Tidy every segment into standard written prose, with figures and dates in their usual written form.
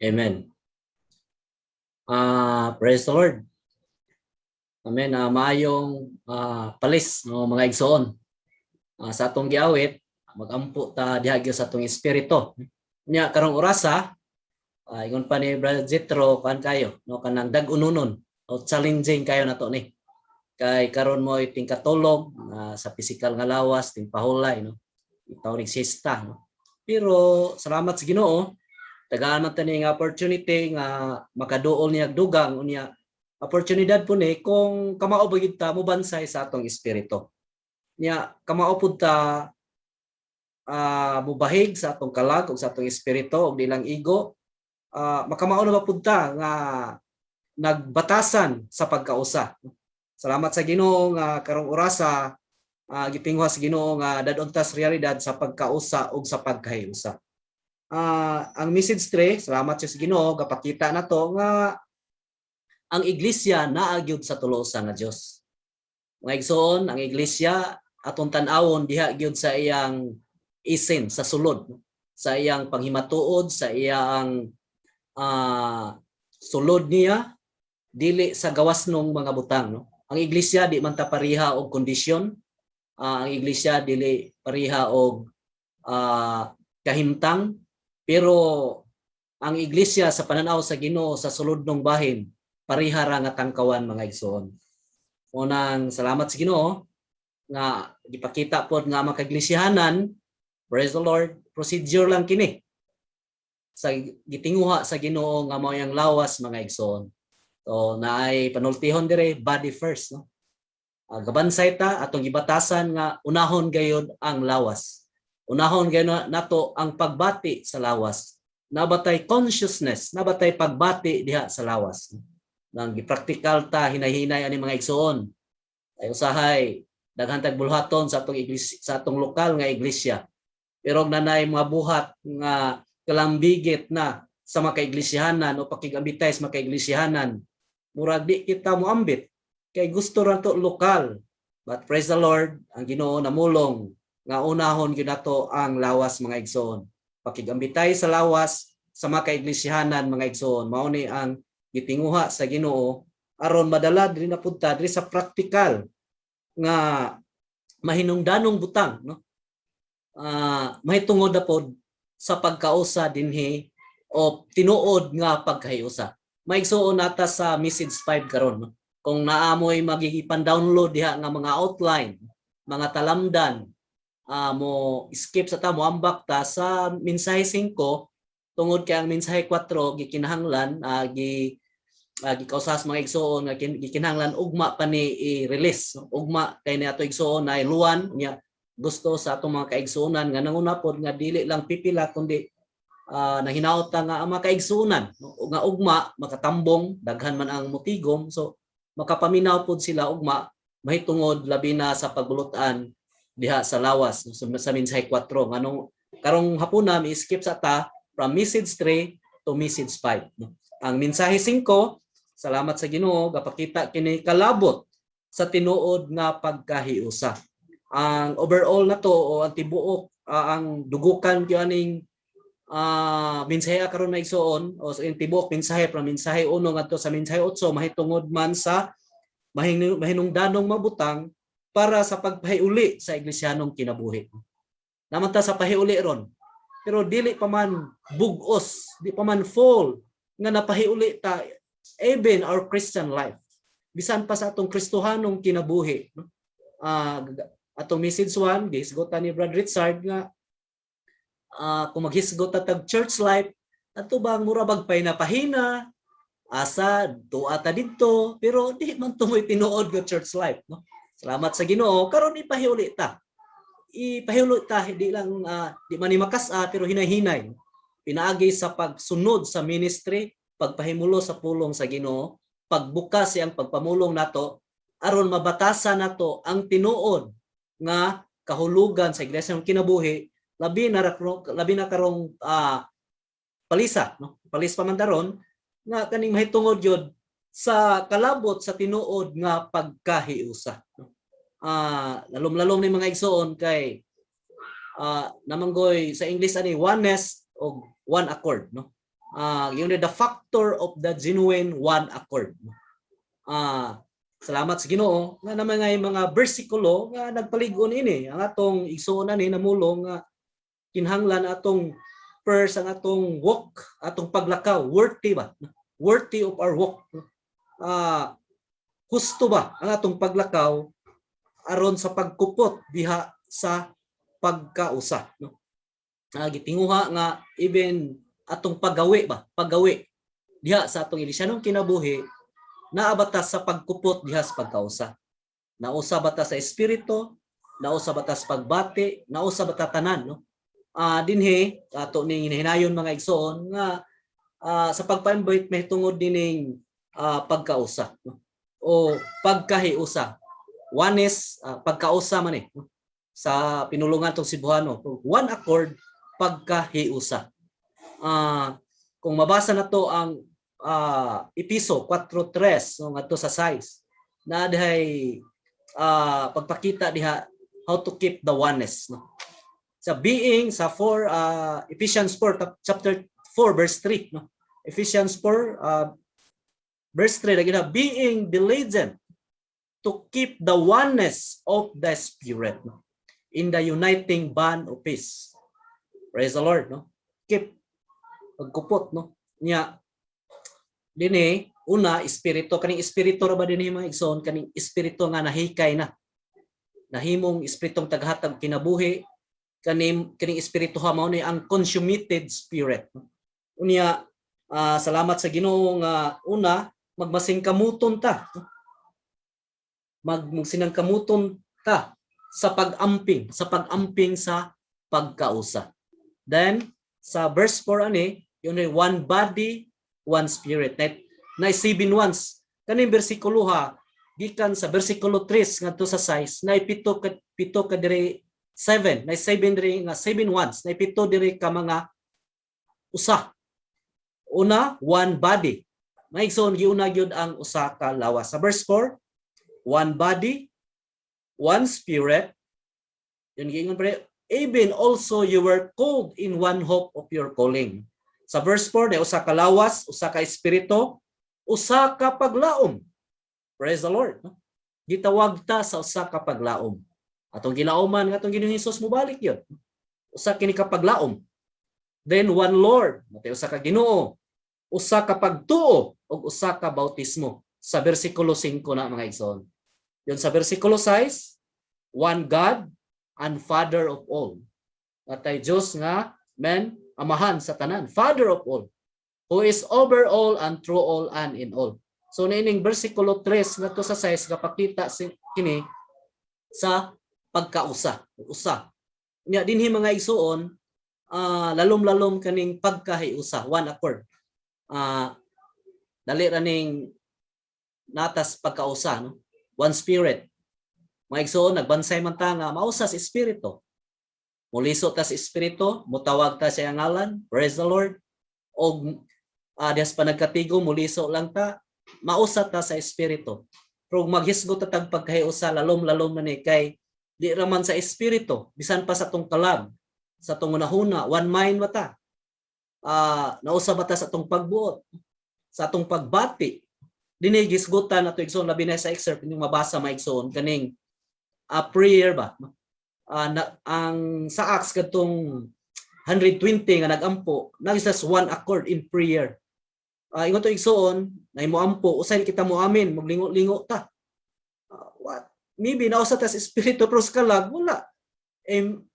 Amen. Praise the Lord. Amen. Maayong palis no mga igsoon. Sa atong giawit magampo ta diha gyud sa atong espiritu. Nya karong orasa ingon pa ni Brother Jetro kan kayo no kanang dag-ununon o challenging kayo nato ni. Kay karon mo iting katulog sa physical nga lawas ting pahulay no. Itaw ring sista no. Pero salamat sa Ginoo tagaan man tani nga opportunity nga makaduol niya dugang unya oportunidad po ni kung kamao ba gid ta mo bansay sa atong espiritu. Nya kamao pud ta mubahig sa atong kalag ug sa atong espiritu ug dilang ego makamao na ba pud ta nga nagbatasan sa pagkausa. Salamat sa Ginoo nga karong orasa gitingwa sa Ginoo nga dadon ta sa realidad sa pagkausa ug sa pagkahiusa. Ang message 3, salamat sa Ginoo gapakita nato nga ang iglesia naa gyud sa tulosa nga Dios. Mga igsoon, ang iglesia atong tan-awon diha gyud sa iyang isin sa sulod, sa iyang panghimatuod, sa iyang sulod niya dili sa gawasnong mga butang no. Ang iglesia di man ta pariha og kondisyon. Ang iglesia dili pariha og kahimtang. Pero ang iglesia sa pananaw sa Ginoo sa sulodnong bahin pariha ra nga tangkawan mga igsoon. Unang salamat sa Ginoo nga gipakita pod nga makaiglesiyahanan, praise the Lord, procedure lang kini. Sa gitinguha sa Ginoo nga mao yang lawas mga igsoon. So naay panultihon dire body first no. Gabansay ta atong gibatasan nga unahon gayud ang lawas. Unahon gayud nato ang pagbati sa lawas. Nabatay consciousness, nabatay pagbati diha sa lawas. Nang gipraktikal ta hinay-hinay ani mga igsoon. Ay usahay daghan tag bulhaton sa atong iglesia, sa atong lokal nga iglesia. Pero nanay mga buhat nga kalambigit na sa makaiglesiyahanan o pakigambitay sa makaiglesiyahanan. Murag di kita moambit kay gusto ra to lokal. But praise the Lord, ang Ginoo namulong nga unahon gyud nato ang lawas mga igsoon. Pakigambitay sa lawas sa makaiglesiyahanan mga igsoon. Mao ni ang gitinguha sa Ginoo aron madala diri na pud ta diri sa praktikal nga mahinungdanong butang no. Mahitungod na pod sa pagkausa dinhi o tinuod nga pagkahiusa. Maigsuon nata sa message 5 karon no. Kung naamoy magigipan download diha nga mga outline, mga talamdan, mo skip sa ta mo ambak ta sa mensahe 5 tungod kay ang mensahe 4 gikinahanglan gikausas mga igsoon nga gikinahanglan ugma pa ni i-release no? Ugma kay ni ato igsoon na luwan nya gusto sa atong mga kaigsuonan nga nanguna pod nga dili lang pipila kundi nahinaot ta nga ang mga kaigsuonan no? Nga ugma makatambong daghan man ang motigom so makapaminaw pod sila ugma mahitungod labi na sa pagbulutan diha sa lawas no? Sa mensahe 4 nganong karong hapuna mi-skip sa ta from message 3 to message 5 no? Ang mensahe 5 salamat sa Ginoo gapakita kini kalabot sa tinuod nga pagkahiusa. Ang overall na to o ang tibuok ang dugukan kining mensahe karon na igsoon o sa tibuok mensahe from mensahe 1 ngadto sa mensahe 8 mahitungod man sa mahinungdanong mabutang para sa pagpahiuli sa iglesyanong kinabuhi. Naman ta sa pahiuli ron. Pero dili pa man bugos, di pa man full nga napahiuli ta even our Christian life. Bisan pa sa atong Kristohanong kinabuhi, no? Atong message 1, gihisgotan ni Brother Richard nga kung maghisgot tag church life, ato bang murabag pay napahina, asa tuwa ta didto, pero di man tumoy tinuod nga church life, no? Salamat sa Ginoo karon ipahiuli ta. Ipahiuli ta di lang di man ni makas-a pero hinay-hinay. Pinaagi sa pagsunod sa ministry, pagpahimulo sa pulong sa Ginoo, pagbukas siyang pagpamulong nato aron mabatasan nato ang tinuod nga kahulugan sa iglesia ng kinabuhi labi na karong palisa no palis pa man daron nga kaning mahitungod yun sa kalabot sa tinuod nga pagkahiusa no? Lalom-lalom ni mga igsoon kay namanggoy sa English ani oneness o one accord no. Yun the factor of the genuine one accord. Salamat sa Ginoo nga naman nga mga bersikulo nga nagpaligon ini ang atong igsuonan ni namulong nga kinahanglan atong first ang atong walk, atong paglakaw, worthy ba? Worthy of our walk. Husto ba ang atong paglakaw aron sa pagkupot diha sa pagkausa, no? Gitinguha nga even atong paggawi ba? Paggawi diha sa atong ilisyanong kinabuhi naabatas sa pagkupot diha sa pagkausa. Nausa bata sa espiritu, nausa bata sa pagbati, nausa bata tanan, no? Dinhi ato ning hinayon mga igsoon nga sa pagpa-invite may tungod dining pagkausa, no? O pagkahiusa. Oneness, pagkausa man no? Sa pinulungan tong Cebuano, one accord, pagkahiusa. Kung mabasa na to ang Episo 4:3 no, ngadto sa 6 na dihay pagpakita diha how to keep the oneness, no? Sa being sa Ephesians 4 chapter 4 verse 3, no? Ephesians 4 verse 3 lagi na, being diligent to keep the oneness of the spirit, no? In the uniting bond of peace. Praise the Lord, no? Keep pagkupot, no? Nya dinhi una espiritu, kaning espiritu ra ba dinhi mga igsoon, kaning espiritu nga nahikay na nahimong espiritong tagahatag kinabuhi, kaning espiritu ha mao ni ang consummated spirit, no? Unya salamat sa Ginoo nga una magmasingkamuton ta, no? Magsinangkamuton ta sa pag-amping sa pagkausa. Then sa verse 4 ani yun ay one body, one spirit. Na 7 ones. Kaning bersikulo ha, gikan sa bersikulo 3 ngadto sa 6, na pito ka diri 7, na 7 diri nga 7 ones, na pito diri ka mga usa. Una, one body. Maigsoon giuna gyud ang usa ka lawas. Sa verse 4, one body, one spirit. Yun giingon pre, even also you were called in one hope of your calling. Sa verse 4, usa ka lawas, usa ka espiritu, usa ka paglaom. Praise the Lord, no? Gitawag ta sa usa ka paglaom. Atong gilauman nga atong Ginoong Hesus mobalik yun. Usa kini ka paglaom. Then one Lord, matay usa ka Ginoo, usa ka pagtuo ug usa ka bautismo. Sa bersikulo 5 na mga igsoon. Yun sa bersikulo 6, one God and Father of all. Atay Dios nga men amahan sa tanan, Father of all, who is over all and through all and in all. So nining bersikulo 3 ngadto sa 6 kapakita kini sa pagkausa, usa. Nya dinhi mga igsoon, lalom-lalom kaning pagkahiusa, one accord. Dali ra ning natas pagkausa, no? One spirit. Mga igsoon nagbansay man ta nga mausa sa espiritu. Muliso ta sa espiritu, mutawag ta sa ngalan, praise the Lord. Og dias pa nagkatigo, muliso lang ta, mausa ta sa espiritu. Pero maghisgot ta tag pagkahiusa, lalom-lalom na ni kay di raman sa espiritu, bisan pa sa tong kalag, sa tong unahuna, one mind mata. Nausa ba ta sa tong pagbuot, sa tong pagbati. Dinhi gisgutan nato igsoon labi na sa excerpt ning mabasa maigsoon kaning prayer ba. Ang sa Acts katong 120 nga nagampo, nagisas one accord in prayer. Ingon to igsoon, na moampo, usay kita mo amin, maglingo-lingo ta. What? Maybe nausa ta sa espiritu pero sa kalag wala.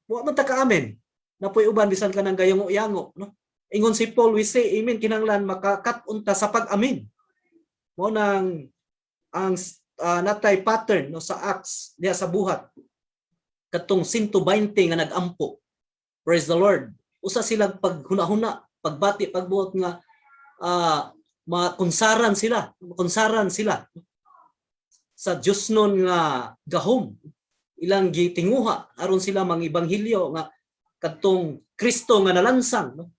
Wa man ta ka amen. Napoy uban bisan ka nang gayong-yango, no? Ingon si Paul, we say amen kinahanglan makakat-unta sa pag-amin. Mao nang ang natay pattern no sa Acts diha sa buhat. Katong 120 nga nagampo. Praise the Lord. Usa silang paghuna-huna, pagbati, pagbuot nga makunsaran sila sa Dios nun nga gahom. Ilang gitinguha aron sila mangibanghilyo nga kadtong Kristo nga nalansang, no?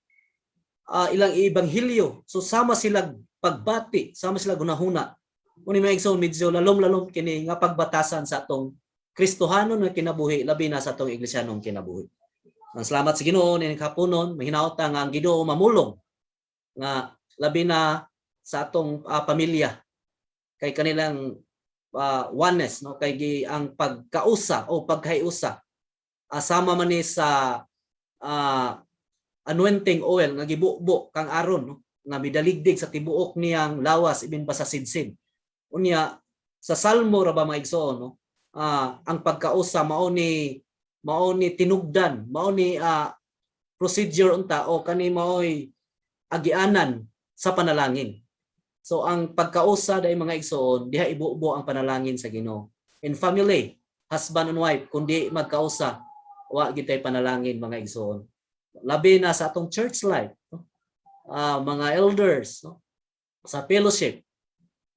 Ilang ibanghilyo. So sama sila pagbati, sama sila gunahuna. Muni may igsoon medyo lalom-lalom kini nga pagbatasan sa atong Kristohanon nga kinabuhi, labi na sa atong Iglesyanong kinabuhi. Ang salamat sa Ginoo ning kapunon, mahinaot nga ang Ginoo mamulong nga labi na sa atong pamilya kay kanilang oneness, no, kay ang pagkausa o pagkayusa sama man ni sa anointing oil nga gibubo kang Aron, no, nga midaligdig sa tibuok niyang lawas ibin pa sa sidsid. Unya sa Salmo ra ba mga igsoon, no, ang pagkausa mao ni tinugdan, mao ni procedure unta o kani mao'y agianan sa panalangin. So ang pagkausa dai mga igsoon diha ibubo ang panalangin sa Ginoo. In family, husband and wife kundi magkausa wa gid tay panalangin mga igsoon. Labi na sa atong church life, no? Mga elders, no? Sa fellowship,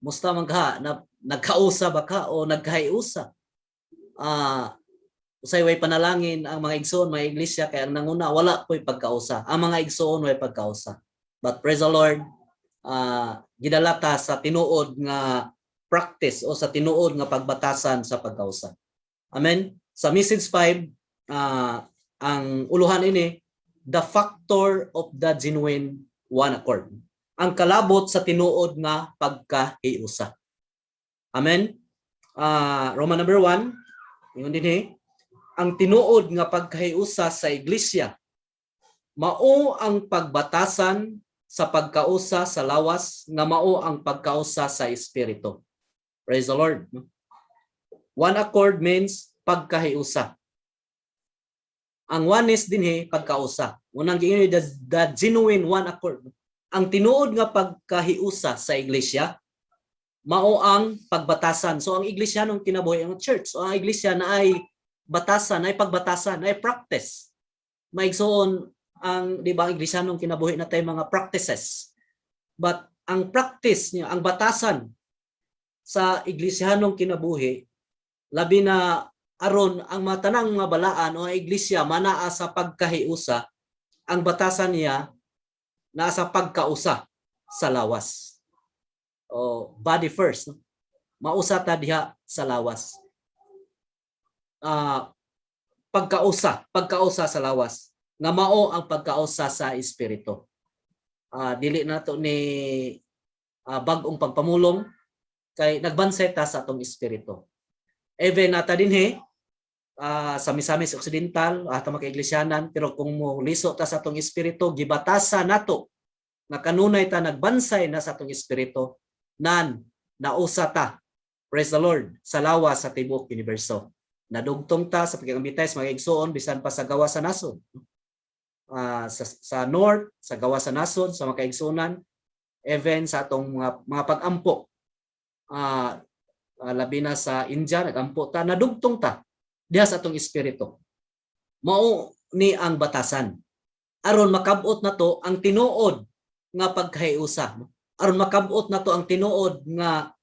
musta man ka na nagkausa ba ka o nagkahiusa? Usay way panalangin ang mga igsoon, mga iglesia kay ang nanguna wala po'y pagkausa. Ang mga igsoon way pagkausa. But praise the Lord, gidala ta sa tinuod nga practice o sa tinuod nga pagbatasan sa pagkausa. Amen. Sa message 5, ang uluhan ini, the factor of the genuine one accord. Ang kalabot sa tinuod nga pagkahiusa. Amen. Roman number 1, yun din ang tinuod nga pagkahiusa sa iglesia mao ang pagbatasan sa pagkausa sa lawas nga mao ang pagkausa sa espiritu. Praise the Lord. One accord means pagkahiusa. Ang oneness dinhi pagkausa. Unang giingon the genuine one accord. Ang tinuod nga pagkahiusa sa iglesia mao ang pagbatasan. So ang iglesia nung kinabuhi ang church. So ang iglesia na ay batasan, ay pagbatasan, ay practice. Maigsoon ang di ba ang iglesia nung kinabuhi na tayo mga practices. But ang practice niya, ang batasan sa iglesihanong kinabuhi labi na aron ang matanang mga balaan o iglesia manaa sa pagkahiusa, ang batasan niya nasa pagkausa sa lawas. O body first, no? Mausa ta diha sa lawas. Pagkausa sa lawas nga mao ang pagkausa sa espiritu. Dili nato ni bag-ong pagpamulong kay nagbansay ta sa atong espiritu. Even nata dinhi sa Misamis Occidental atong mga iglesianan, pero kung mo liso ta sa atong espiritu gibatasa nato nga kanunay ta nagbansay na sa atong espiritu nan nausa ta, praise the Lord, sa lawas sa tibuok universo. Nadugtong ta sa pagkakambitay sa mga igsoon bisan pa sa gawa sa nasod. Sa north, sa gawa sa nasod, sa mga kaigsunan, even sa atong mga pag-ampo. Labi na sa India, nag-ampo ta, nadugtong ta diha sa atong espiritu. Mao ni ang batasan. Aron makabot na to ang tinuod nga pagkahiusa. Aron makabot na to ang tinuod nga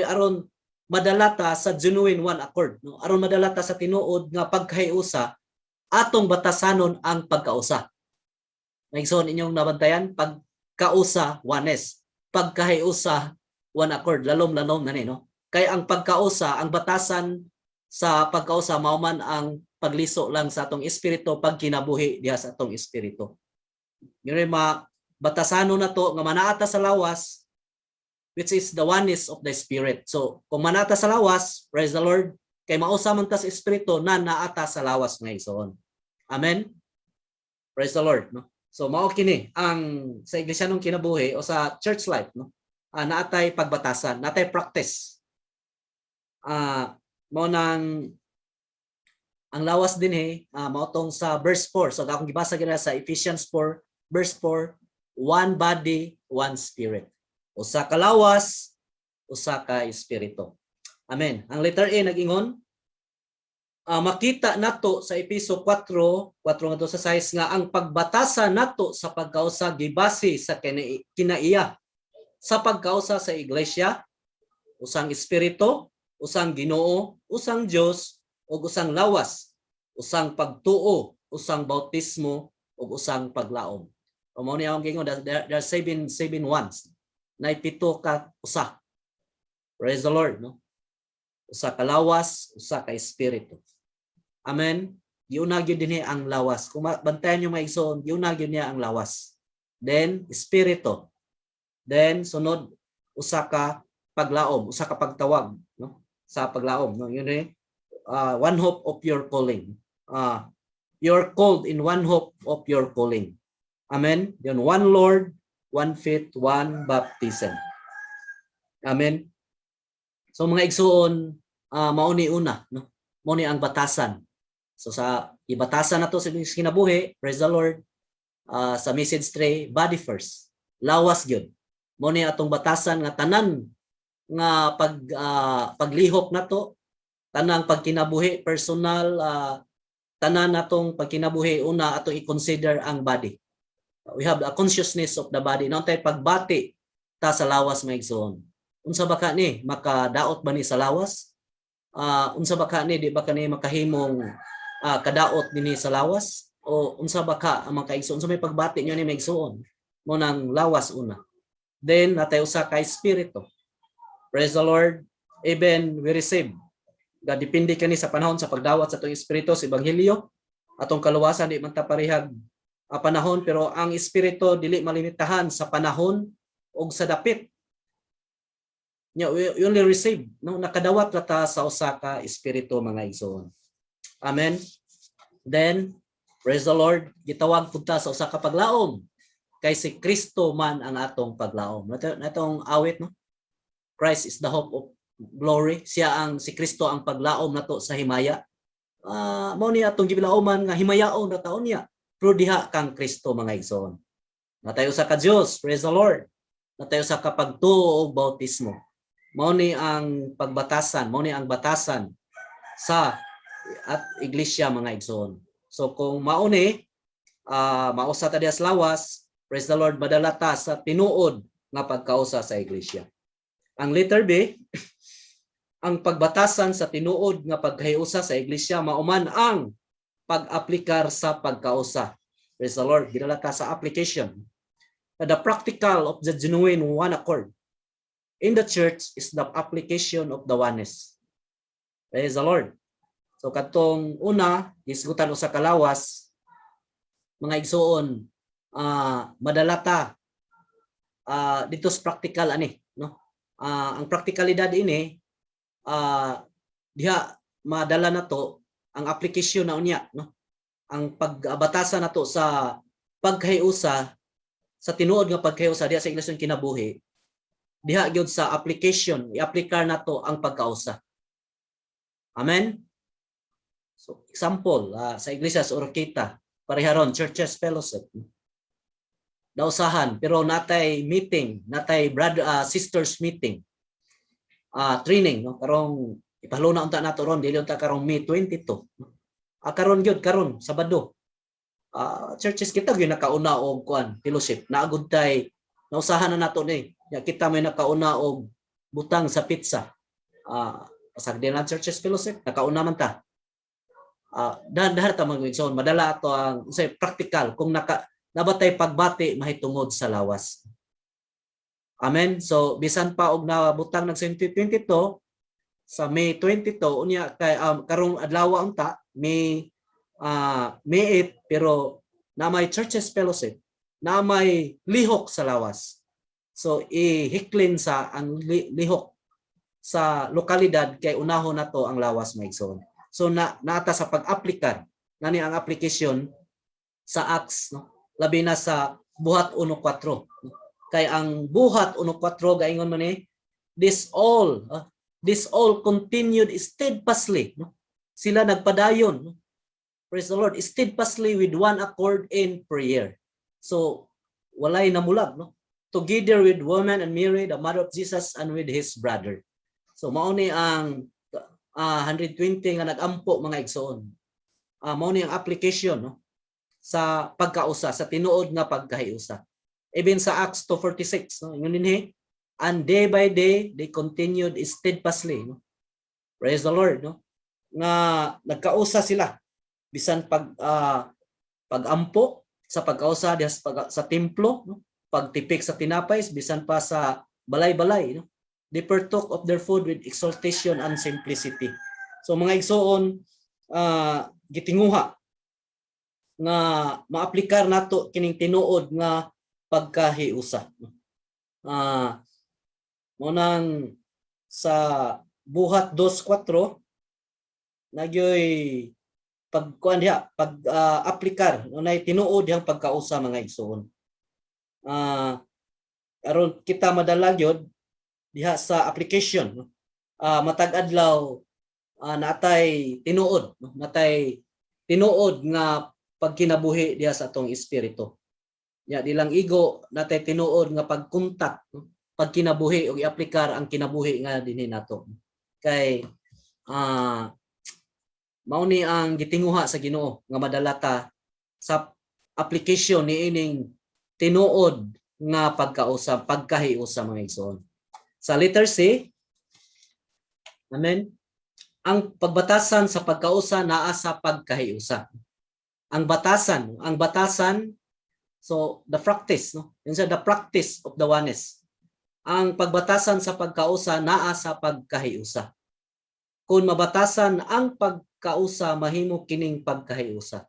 aron madalata sa genuine one accord, no? Aron madalata sa tinuod nga pagkahiusa atong batasanon ang pagkausa. Naigsoon inyong nabantayan, pagkausa oneness, pagkahiusa one accord, lalom-lalom na ni, no? Kay ang pagkausa, ang batasan sa pagkausa mao man ang pagliso lang sa atong espiritu pag kinabuhi diha sa atong espiritu. Yun batasanon na to nga manaata sa lawas, which is the oneness of the Spirit. So, kung manata sa lawas, praise the Lord, kay mausa man ta sa Espiritu na naata sa lawas nga igsoon. Amen? Praise the Lord. No? So, mao kini ang sa iglesia nung kinabuhi o sa church life, no? Naatay pagbatasan, naatay practice. Mao nang ang lawas din mao tong sa verse 4. So, akong gibasa gina sa Ephesians 4, verse 4, one body, one spirit. Usa ka lawas, usa ka espiritu. Amen. Ang letter A nag-ingon, makita nato sa Epeso 4:4 sa 6 nga ang pagbatasan nato sa pagkausa gibase sa kinaiya. Sa pagkausa sa iglesia, usang espiritu, usang Ginoo, usang Dios, ug usang lawas, usang pagtuo, usang bautismo, ug usang paglaom. O mao ni ang gingon, there are seven ones. Na pito ka usa. Praise the Lord, no? Usa ka lawas, usa ka espiritu. Amen. Giunag yun din ang lawas. Kung bantayan niyo mga igsoon, giunag yun niya ang lawas. then espiritu, then sunod usa ka paglaom, usa ka pagtawag, no? Sa paglaom, no? Yun eh, one hope of your calling. You're called in one hope of your calling. Amen. Yun, one Lord, one faith, one baptism. Amen. So mga igsuon, mauni una, no? Mauni ang batasan. So sa ibatasan nato sa kinabuhi, praise the Lord, sa message tray, body first. Lawas gyud. Mauni atong batasan nga tanan nga paglihok nato, tanang pagkinabuhi personal, tanan natong pagkinabuhi una atong i-consider ang body. We have a consciousness of the body. Naon tay pagbati ta sa lawas mga igsoon. Unsa ba ka ni makadaot ba ni sa lawas? Unsa ba ka ni di ba kani makahimong kadaot dinhi sa lawas? O unsa ba ka ang mga igsoon? Unsa may pagbati nyo ni mga igsoon? Mo nang lawas una. Then natay usa ka espiritu. Praise the Lord. Even we receive. Depende kani sa panahon sa pagdawat sa atong espiritu sa ebanghelyo. Atong kaluwasan di man ta parehag panahon, pero ang espiritu dili malimitahan sa panahon o sa dapit. We only receive, no? Nakadawat ra ta sa usa ka espiritu mga igsoon. Amen. Then praise the Lord, gitawag pud ta sa usa ka paglaom. Kay si Kristo man ang atong paglaom. Natong awit, no? Christ is the hope of glory. Siya ang si Kristo ang paglaom nato sa himaya. Mao ni atong gibilauman nga himayaon ra taon niya. Pero diha kang Kristo mga igsoon. Natayo sa ka Dios, praise the Lord. Natayo sa kapagtuo og bautismo. Mao ni ang pagbatasan, mao ni ang batasan sa at iglesia mga igsoon. So kung mao ni mausa ta diha sa lawas, praise the Lord, madala ta sa tinuod nga pagkausa sa iglesia. Ang letter B, ang pagbatasan sa tinuod nga pagkahiusa sa iglesia mauman ang pag-aplikar sa pagkausa. Praise the Lord. Ginala ta sa application. The practical of the genuine one accord in the church is the application of the oneness. Praise the Lord. So katong una, gisgutan usa ka lawas, mga igsoon, madala ta dito sa practical ani, no? Ang practicalidad ini diha madala nato ang application na unya, no? Ang pagbatasan nato sa pagkahiusa sa tinuod nga pagkahiusa diha sa iglesia kinabuhi, diha gyud sa application, i-aplikar nato ang pagkausa. Amen. So example, sa iglesia sa Oroquita, pareharon churches fellowship. Nausahan pero natay meeting, natay brother sisters meeting. Training, no? Karong ipahuluna unta nato ron dili unta karong May 22. Karon gyud karon Sabado. Churches kita gyud nakauna og kuan fellowship. Naagud tay nausahan na nato ni. Kita may nakauna og butang sa pizza. Pasag din ang churches fellowship nakauna man ta. Dahar ta magigsoon madala ato ang say practical kung nabatay pagbati mahitungod sa lawas. Amen. So bisan pa og nabutang nag 2022 sa May 22 unya kay karong adlaw unta May 8 pero na may churches fellowship, na may lihok sa lawas. So ihiklin sa ang lihok sa lokalidad kay unahon nato ang lawas maigsoon. So naata sa pag-aplikar nani ang application sa Acts, no? Labi na sa buhat 1:4. Kay ang buhat 1:4 gaingon man ni this all continued steadfastly, no? Sila nagpadayon, no? Praise the Lord, steadfastly with one accord in prayer. So walay namulag, no? Together with woman and Mary the mother of Jesus and with his brother. So mao ni ang 120 nga nagampo mga igsoon. Mao ni ang application, no? Sa pagkausa, sa tinuod nga pagkahiusa. Even sa Acts 2:46, no? Ingon dinhi, and day by day they continued steadfastly, no? Praise the Lord, no? Nga nagkausa sila bisan pagampo sa pagkausa diha sa templo, no? Pagtipik sa tinapay bisan pa sa balay-balay, no? They partook of their food with exaltation and simplicity. So mga igsoon, gitinguha nga maaplikar nato kining tinuod nga pagkahiusa. Munang sa buhat 2:4 nagyoy pagkuan diha aplikar unay tinuod yang pagkausa mga igsoon. Aron kita madala gyud diha sa application, matag adlaw natay tinuod, natay tinuod nga pagkinabuhi diha sa atong espiritu. Ya di lang igo natay tinuod nga pagkontak, pagkinabuhi o i-aplikar ang kinabuhi nga dinhi nato. Kay mao ni ang gitinguha sa Ginoo nga madala ta sa application niining tinuod nga pagkausap, pagkahiusa mga igsoon. Sa letter C, amen, ang pagbatasan sa pagkausa naa sa pagkahiusa. Ang batasan, so the practice, no? Yun the practice of the oneness. Ang pagbatasan sa pagkausa naa sa pagkahiusa. Kung mabatasan ang pagkausa, mahimo kining pagkahiusa.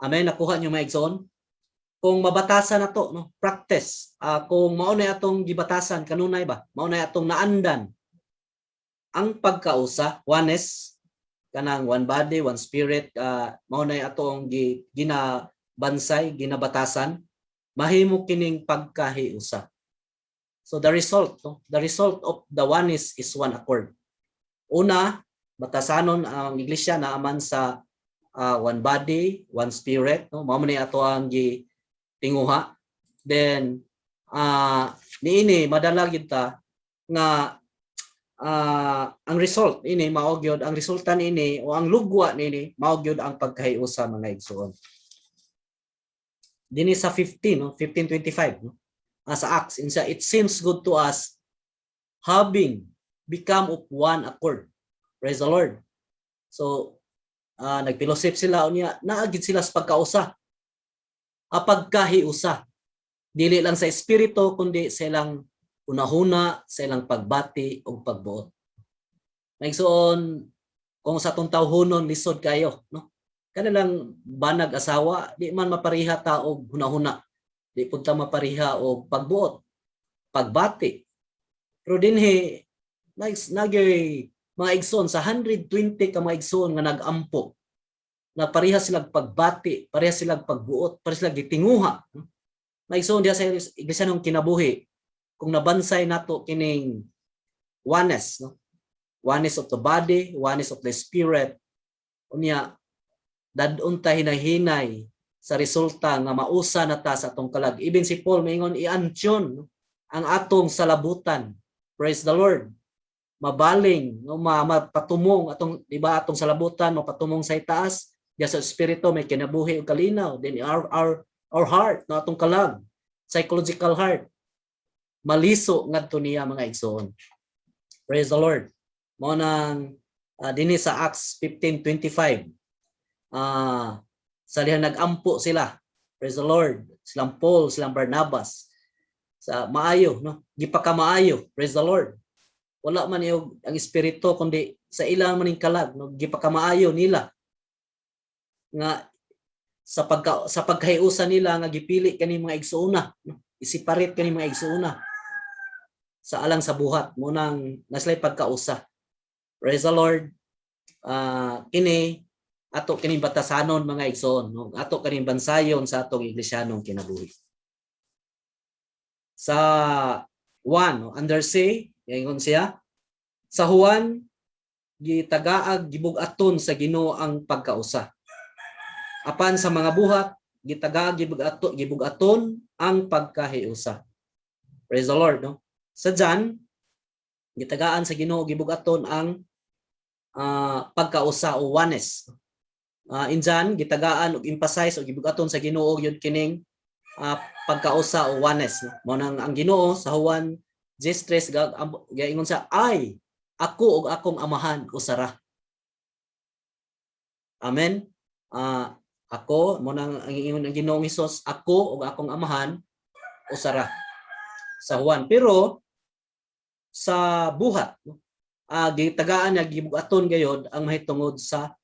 Amen, nakuha niyo mga igsoon? Kung mabatasan na to, no? Practice. Kung maunay atong gibatasan, kanunay ba? Maunay atong naandan ang pagkausa, oneness, kanang one body, one spirit, maunay atong ginabansay, ginabatasan, mahimo kining pagkahiusa. So the result of the oneness is one accord. Una, batasanon ang iglesia naaman sa one body, one spirit, no? Mao man ni ato ang tinguha. Then niini madala kita nga ang result ini mao gyud, ang resulta niini o ang lugwa niini mao gyud ang pagkahiusa mga igsoon. Dinhi sa 15, no? 15:25, no? Sa Acts, it seems good to us having become of one accord. Praise the Lord. So nagfellowship sila unya, naagid sila sa pagkausa. Pagkahiusa. Dili lang sa espiritu kundi sa ilang unahuna, sa ilang pagbati o pagbuot. Nagsuon kung sa tong tawhonon lisod kayo, no? Kanilang banag asawa, di man mapariha ta og hunahuna. Di pud ta mapariha og pagbuot, pagbati. Pero dinhi nagyoy mga igsoon sa 120 ka mga igsoon nga nagampo. Na pareha silang pagbati, pareha silang pagbuot, pareha silang gitinguha. Mga igsoon diha sa iglesia nung kinabuhi, kung nabansay nato kining oneness, no? Oneness of the body, oneness of the spirit, unya dadun ta hinay-hinay sa resulta nga mausa na ta sa atong kalag. Even si Paul maingon i-antyon ang atong salabutan. Praise the Lord. Mabaling, no, mapatumong atong, di ba, atong salabutan mapatumong sa itaas, diya sa espiritu may kinabuhi ug kalinaw. Then our heart, no, atong kalag, psychological heart, maliso ngadto niya mga igsoon. Praise the Lord. Mao nang dinhi sa Acts 15:25. Sa lihan nagampo sila. Praise the Lord. Silang Paul, silang Barnabas. Sa maayo, no? Gipakamaayo. Praise the Lord. Wala man yung ang espiritu kundi sa ilang maning kalag, no? Gipakamaayo nila nga sa pagkahiusa nila nga gipili kani mga igsoona, no? Isiparit kani mga igsoona sa alang sa buhat mo nang naslay pagkausa. Praise the Lord. Kini ato kining batasanon mga igsoon, no? Ato kining bansayon sa atong iglesyanong kinabuhi. Sa 1, no? Under C, ingon siya, sa Juan gitagaag gibug-aton sa Ginoo ang pagkausa. Apan sa mga buhat gitagaag gibug-aton ang pagkahiusa. Praise the Lord, no? Sa John gitagaan sa Ginoo gibug-aton ang pagkausa o oneness. In John gitagaan og emphasize og gibug-aton sa Ginoo yun kining pagkausa o oneness, no? Mao nang ang Ginoo sa Juan 10:3 gaingon sa ay ako ug akong amahan usara. Amen. Ako mo nang ang ingon ang Ginoong Hesus, ako ug akong amahan usara sa Juan. Pero sa buhat, no? Gitagaan niya gibug-aton gayod ang mahitungod sa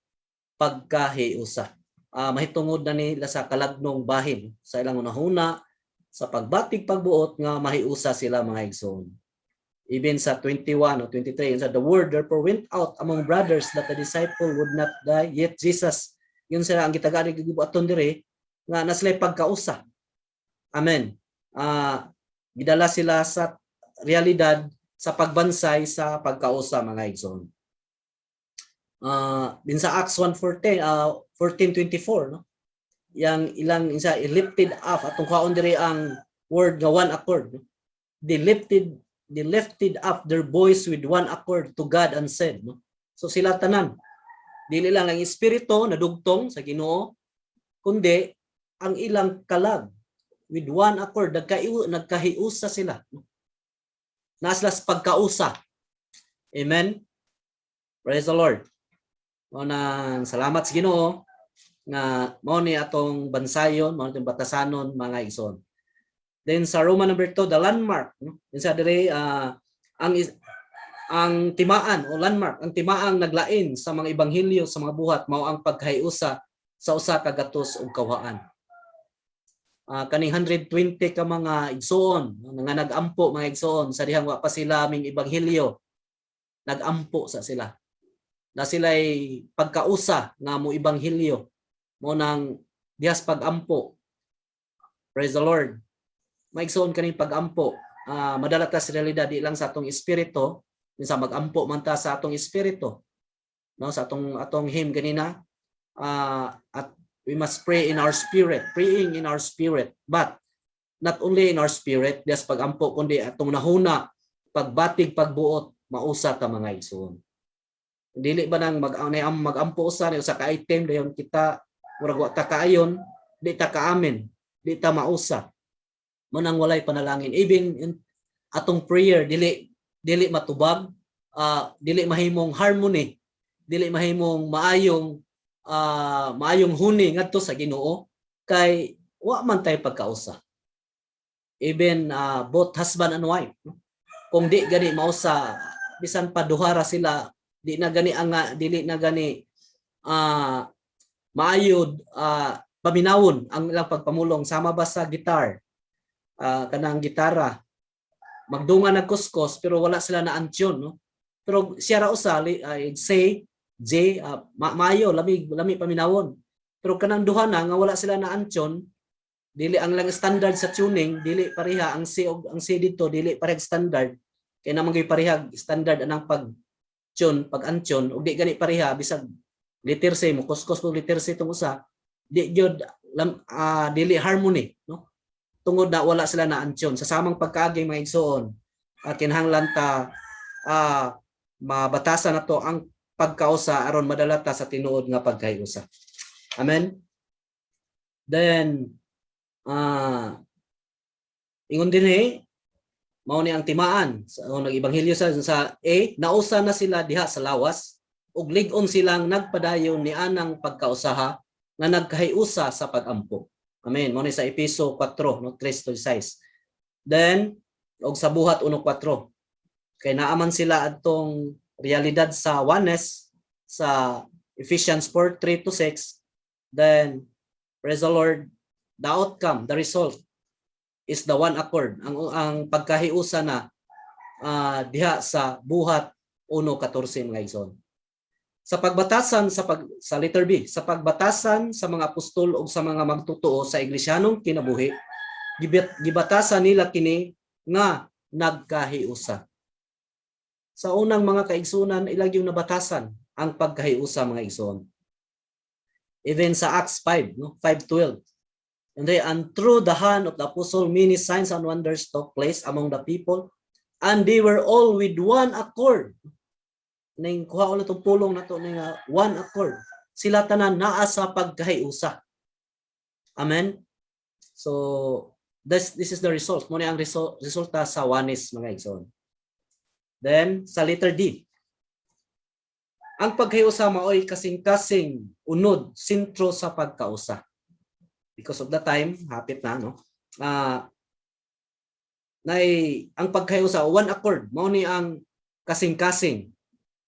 pagkahiusa. Mahitungod na nila sa kalagnong bahin sa ilang unahuna, sa pagbatig pagbuot nga mahiusa sila mga igsoon. Even sa 21 o 23, and sa the word therefore went out among brothers that the disciple would not die, yet Jesus, yun sila ang gitagari gibuaton dire nga na sila pagkausa. Amen. Gidala sila sa realidad sa pagbansay sa pagkausa mga igsoon. Din sa Acts 14:24, no? Yang ilang isa lifted up atong kaon diri ang word nga one accord, no? They lifted up their voice with one accord to God and said, no? So sila tanan dili lang ang espiritu nadugtong sa Ginoo, kundi ang ilang kalag with one accord nagkahiusa sila, no? Naslas pagkausa. Amen. Praise the Lord. Mo nang salamat sa Ginoo nga mao ni atong bansayon, mao ni batasanon mga igsoon. Then sa Roma number 2, the landmark, no? Sa dire ang timaan o landmark, ang timaang naglain sa mga ebanghelyo sa mga buhat mao ang pagkahiusa sa usa ka gatos ug kawhaan. Kaning 120 ka mga igsoon nga nagampo mga igsoon sa dihang wa pa sila aming ebanghelyo, nagampo sa sila. Na sila'y pagkausa nga mo ebanghelyo mo nang dihas pagampo. Praise the Lord. Maigsoon kaning pagampo, madala ta sa realidad di lang sa atong espiritu, sa magampo man ta sa atong espiritu, no, sa atong hymn kanina, at we must pray in our spirit, praying in our spirit, but not only in our spirit dihas pagampo kundi atong nahuna pagbatig pagbuot mausa ta mga igsoon. Dili ba nang magampo usa ni usa ka item dayon kita murag wa ta kaayon, di ta kaamen, di ta mausa. Mo nang walay panalangin. Even atong prayer dili matubag, dili mahimong harmony, dili mahimong maayong huni ngadto sa Ginoo kay wa man tay pagkausa. Even both husband and wife, no? Kung di gani mausa, bisan pa duhara sila, dili na gani maayod paminawon ang ilang pagpamulong sama ba sa gitar, kanang gitara magdungan nagkuskos pero wala sila na antyon, no? Pero siya ra usa say maayo lami paminawon, pero kanang duha na nga wala sila na antyon, dili ang lang standard sa tuning dili pareha, ang C dito dili parehag standard kay namang pareha standard anang pag-antyon ug di gani pareha bisag letter C mo kuskos mo letter C tong usa di gyud dili harmony, no? Tungod na wala sila na antyon sa samang pagkaaging mga igsoon, kinahanglan ta mabatasan nato ang pagkausa aron madala ta sa tinuod nga pagkahiusa. Amen. Then ingon dinhi mao ni ang timaan sa nag-ebanghelyo sa A, nausa na sila diha sa lawas ug lig-on silang nagpadayon ni anang pagkausaha nga nagkahiusa sa pagampo. Amen. Mao ni sa Efeso 4 no 3:6. Then og sa buhat 1:4 kay naaman sila adtong realidad sa oneness sa Ephesians 4:3-6. Then praise the Lord, the outcome, the result is the one accord. Ang pagkahiusa na diha sa buhat 1:14 mga igsoon. Sa pagbatasan sa letter B, sa pagbatasan sa mga apostol o sa mga magtotoo sa iglesyanong kinabuhi, gibatasan nila kini nga nagkahiusa. Sa unang mga kaigsunan ilag yung nabatasan ang pagkahiusa mga igsoon. Even sa Acts 5, no, 5:12. And through the hand of the apostle many signs and wonders took place among the people, and they were all with one accord. Ning kuha ulit itong pulong na ito, one accord. Sila tanan naa sa pagkahiusa. Amen? So, this is the result. Muna ang resulta sa oneness mga igsoon. Then, sa letter D. Ang pagkahiusa mao'y kasing-kasing unod, sentro sa pagkausa. Because of the time, hapit na, no? Ang pagkahiusa, one accord, mao ni ang kasing-kasing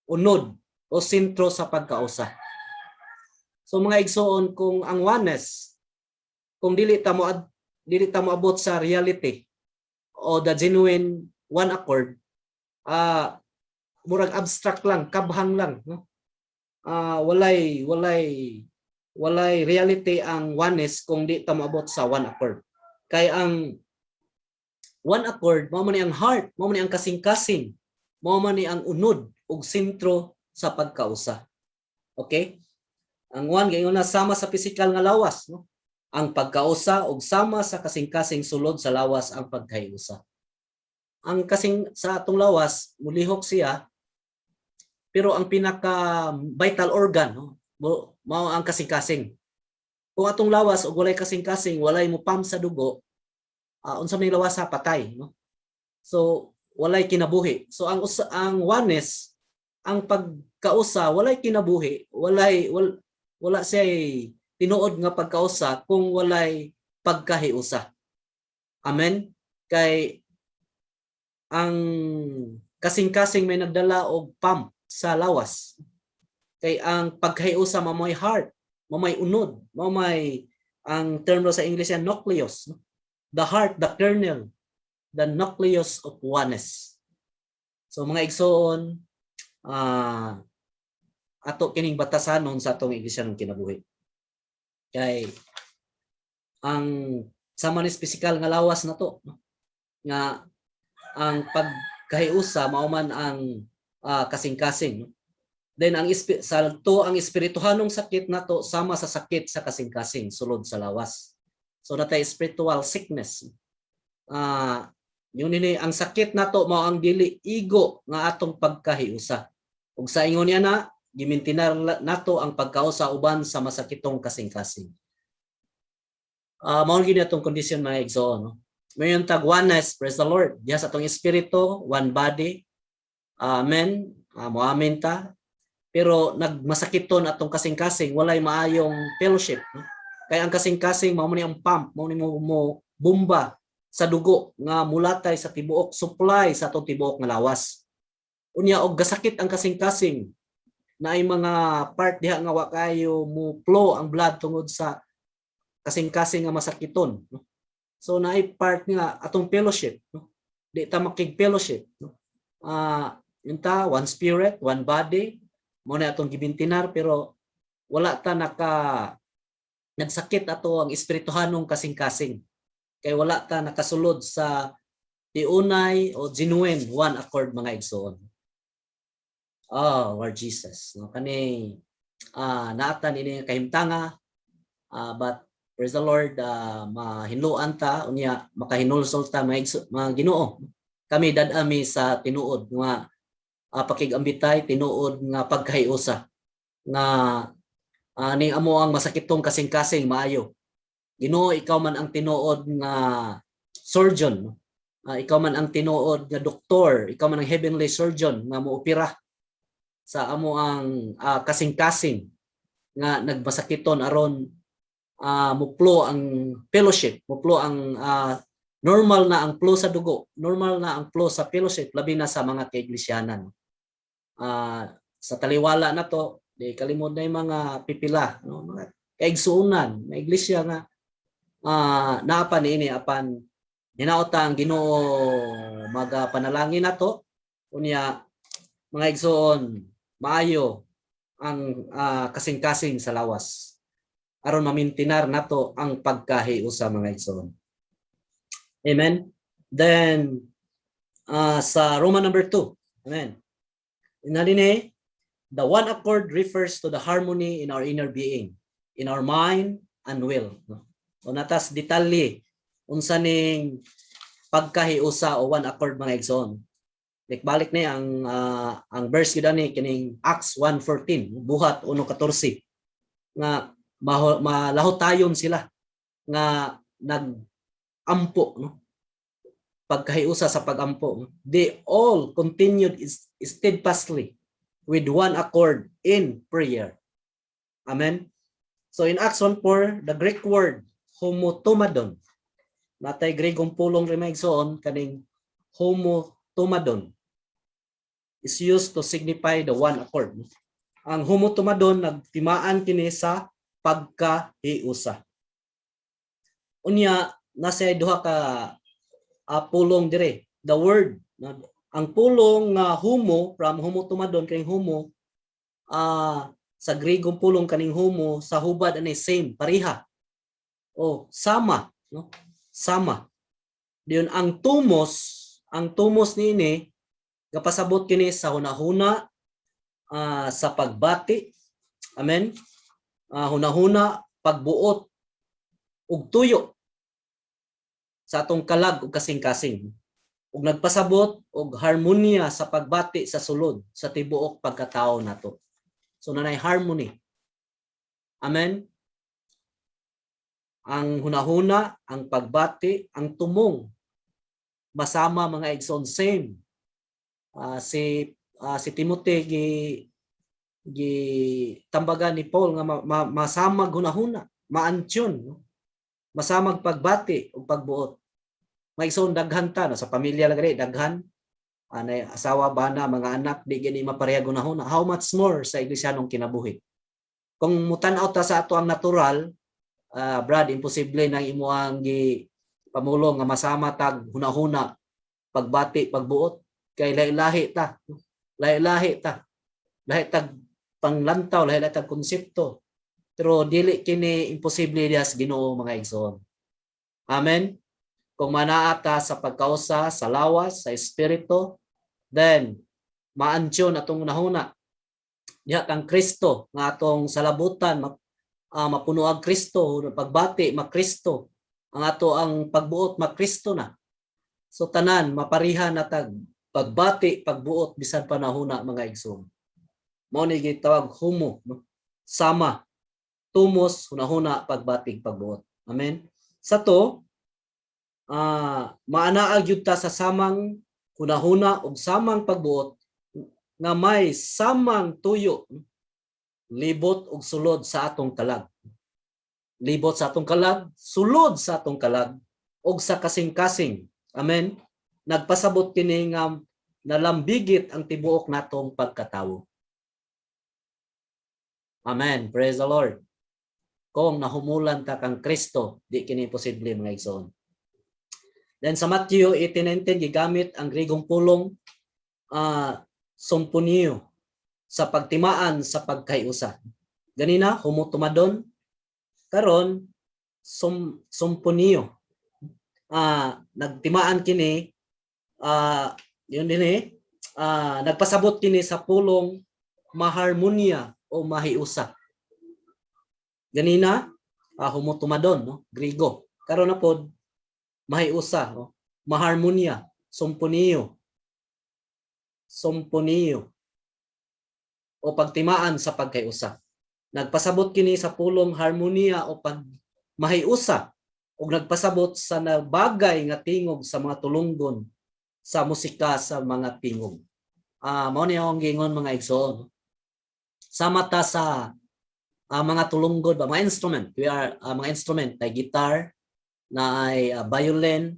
unod o sentro sa pagkausa. So mga igsoon, kung ang oneness, kung dili ta mo dili ta moabot sa reality o the genuine one accord, murag abstract lang, kabhang lang, no? Walay reality ang oneness kung di ta moabot sa one accord. Kay ang one accord mao man ni ang heart, mao man ni ang kasing-kasing, mao man ni ang unod ug sentro sa pagkausa. Okay? Ang one gayon na sama sa physical nga lawas, no? Ang pagkausa ug sama sa kasing-kasing sulod sa lawas ang pagkahiusa. Ang kasing sa atong lawas mulihok siya, pero ang pinaka vital organ, no, mao ang kasing-kasing. Kung atong lawas ug walay kasing-kasing, walay mo pump sa dugo, unsa may lawas sa patay, no? So walay kinabuhi. So ang oneness, ang pagkausa walay kinabuhi, wala siya tinuod nga pagkausa kung walay pagkahiusa. Amen. Kay ang kasing-kasing may nagdala og pump sa lawas. Kay ang pagkahiusa mamoy heart, mamay unod, mamay ang term sa English yan nucleus. The heart, the kernel, the nucleus of oneness. So mga igsoon, ato kining batasanon sa atong iglesia ng kinabuhi. Kay ang sama ni physical nga lawas na to, no? Nga ang pagkahiusa mao man ang kasing-kasing, no? Then ang ang espirituhanong sakit nato sama sa sakit sa kasing-kasing sulod sa lawas. So natay spiritual sickness. Yun ini ang sakit nato mao ang dili igo nga atong pagkahiusa. Ug sa ingon niya na gimintinar nato ang pagkausa uban sa masakitong kasing-kasing. Mao gyud atong kondisyon mga igsoon, no? Mayon tag oneness, praise the Lord. Diha sa atong espiritu, one body. Amen. Moamen ta. Pero nagmasakiton atong kasing-kasing, walay maayong fellowship, no? Kaya ang kasing-kasing mao ni ang pump, mao ni mo bomba sa dugo nga mulatay sa tibuok, supply sa atong tibuok nga lawas. Unya og gasakit ang kasing-kasing, na ay mga part diha nga wa kayo mo flow ang blood tungod sa kasing-kasing nga masakiton, no? So naay part nga atong fellowship, no? Di ta makig-fellowship, no? Yunta, one spirit, one body, mo na atong gibintinar, pero wala ta nagsakit ato ang espirituhanong kasing-kasing. Kay wala ta nakasulod sa tiunay o genuine one accord mga igsoon. Lord Jesus, no? Kani naatan ini kahimtanga, but praise the Lord, mahinluan ta unya makahinulsol ta mga Ginoo. Kami dadami sa tinuod nga pakigambitay, tinuod nga pagkahiusa nga ning amo ang masakitong kasing-kasing maayo. Ginoo, ikaw man ang tinuod nga surgeon, ikaw man ang tinuod nga doktor, ikaw man ang heavenly surgeon nga moopera sa amo ang kasing-kasing nga nagmasakiton aron muplo ang fellowship, muplo ang normal na ang flow sa dugo, normal na ang flow sa fellowship, labi na sa mga kaiglesianan. Sa taliwala na to, di kalimod na yung mga pipila, no? Mga kaigsuunan, na iglesia nga naapan ini apan hinaota ang Ginoo magapanalangin nato unya mga igsoon maayo ang kasing-kasing sa lawas aron mamintinar nato ang pagkahiusa mga igsoon. Amen. Then sa Roman number 2. Amen. Inalini, the one accord refers to the harmony in our inner being, in our mind and will. O natas detalye unsa ning pagkahiusa o one accord mga igsoon. Balik na ang verse gyud ani kining Acts 1:14, buhat 1:14 nga malahotayon sila nga nag-ampo, no? Pagkahiusa sa pag-ampo. They all continued steadfastly with one accord in prayer. Amen. So in Acts 1:4, the Greek word homotomadon, natay Gregong pulong rin mga igsoon, kaning homotomadon is used to signify the one accord. Ang homotomadon nagtimaan kini sa pagkahiusa. Unya nasa duha ka pulong dire. The word, ang pulong nga humo, from humo tumadon kay humo, sa Grigong pulong kaning humo, sa hubad ani same, pareha. O sama, no? Sama. Diyon ang tumos niini kapasabot kini sa hunahuna, sa pagbati. Amen. Hunahuna, pagbuot ug tuyo sa atong kalag ug kasing-kasing. Ug nagpasabot og harmonya sa pagbati sa sulod sa tibuok pagkatao nato. So nanay harmony. Amen. Ang hunahuna, ang pagbati, ang tumong masama mga igsoon same. Si Timothy gi tambagan ni Paul nga masamag hunahuna, maantyon, no? Masamag pagbati ug pagbuot. May igsoon daghan ta no? Sa pamilya lang rin daghan, anay asawa, bana, mga anak, di gini maparehag hunahuna. How much more sa iglesianong kinabuhi? Kung mutan-aw ta sa ato ang natural, Brad, imposible nang imuang gi pamulong nga masama tag hunahuna, pagbati, pagbuot, kay lahi-lahi ta. Lahi-lahi ta. Lahi tag panglantaw, lahi tag konsepto. Pero dili kini imposible diha sa Ginoo mga igsoon. Amen. Kung manaata sa pagkausa, sa lawas, sa espiritu, then maantyon atong hunahuna. Diha kang Kristo nga atong salabutan, mapuno ang Kristo, pagbati makristo, ang ato ang pagbuot makristo na. So tanan mapariha na tag pagbati, pagbuot bisan panahuna mga igsoon. Mao ni gitawag humo, no? Sama, tumos, hunahuna, pagbati, pagbuot. Amen. Sa to, maanaa gyud ta sa samang hunahuna ug samang pagbuot nga may samang tuyo, libot ug sulod sa atong kalag. Libot sa atong kalag, sulod sa atong kalag, ug sa kasing-kasing. Amen. Nagpasabot kini nga nalambigit ang tibuok natong pagkatawo. Amen. Praise the Lord. Kung nahumulan ta kang Kristo, di kini posible mga igsoon. Then sa Matthew 18:19 gigamit ang Grigong pulong sumpunio sa pagtimaan sa pagkayusa. Ganina humutumadon, karon sumpunio. Nagtimaan kini, yun din nagpasabot kini sa pulong maharmonya o mahiusa. Ganina humutumadon, no? Grigo. Karon na pod mahiusa, no? Maharmonya, sumpunio. Sumpunio o pagtimaan sa pagkayusa. Nagpasabot kini sa pulong harmonya o pag mahiusa ug nagpasabot sa nabagay nga tingog sa mga tulunggon sa musika sa mga tingog. Mao ni akong gingon mga igsoon. Sama ta sa mga tulunggod, mga instrument. We are mga instrument, ay guitar, na ay violin,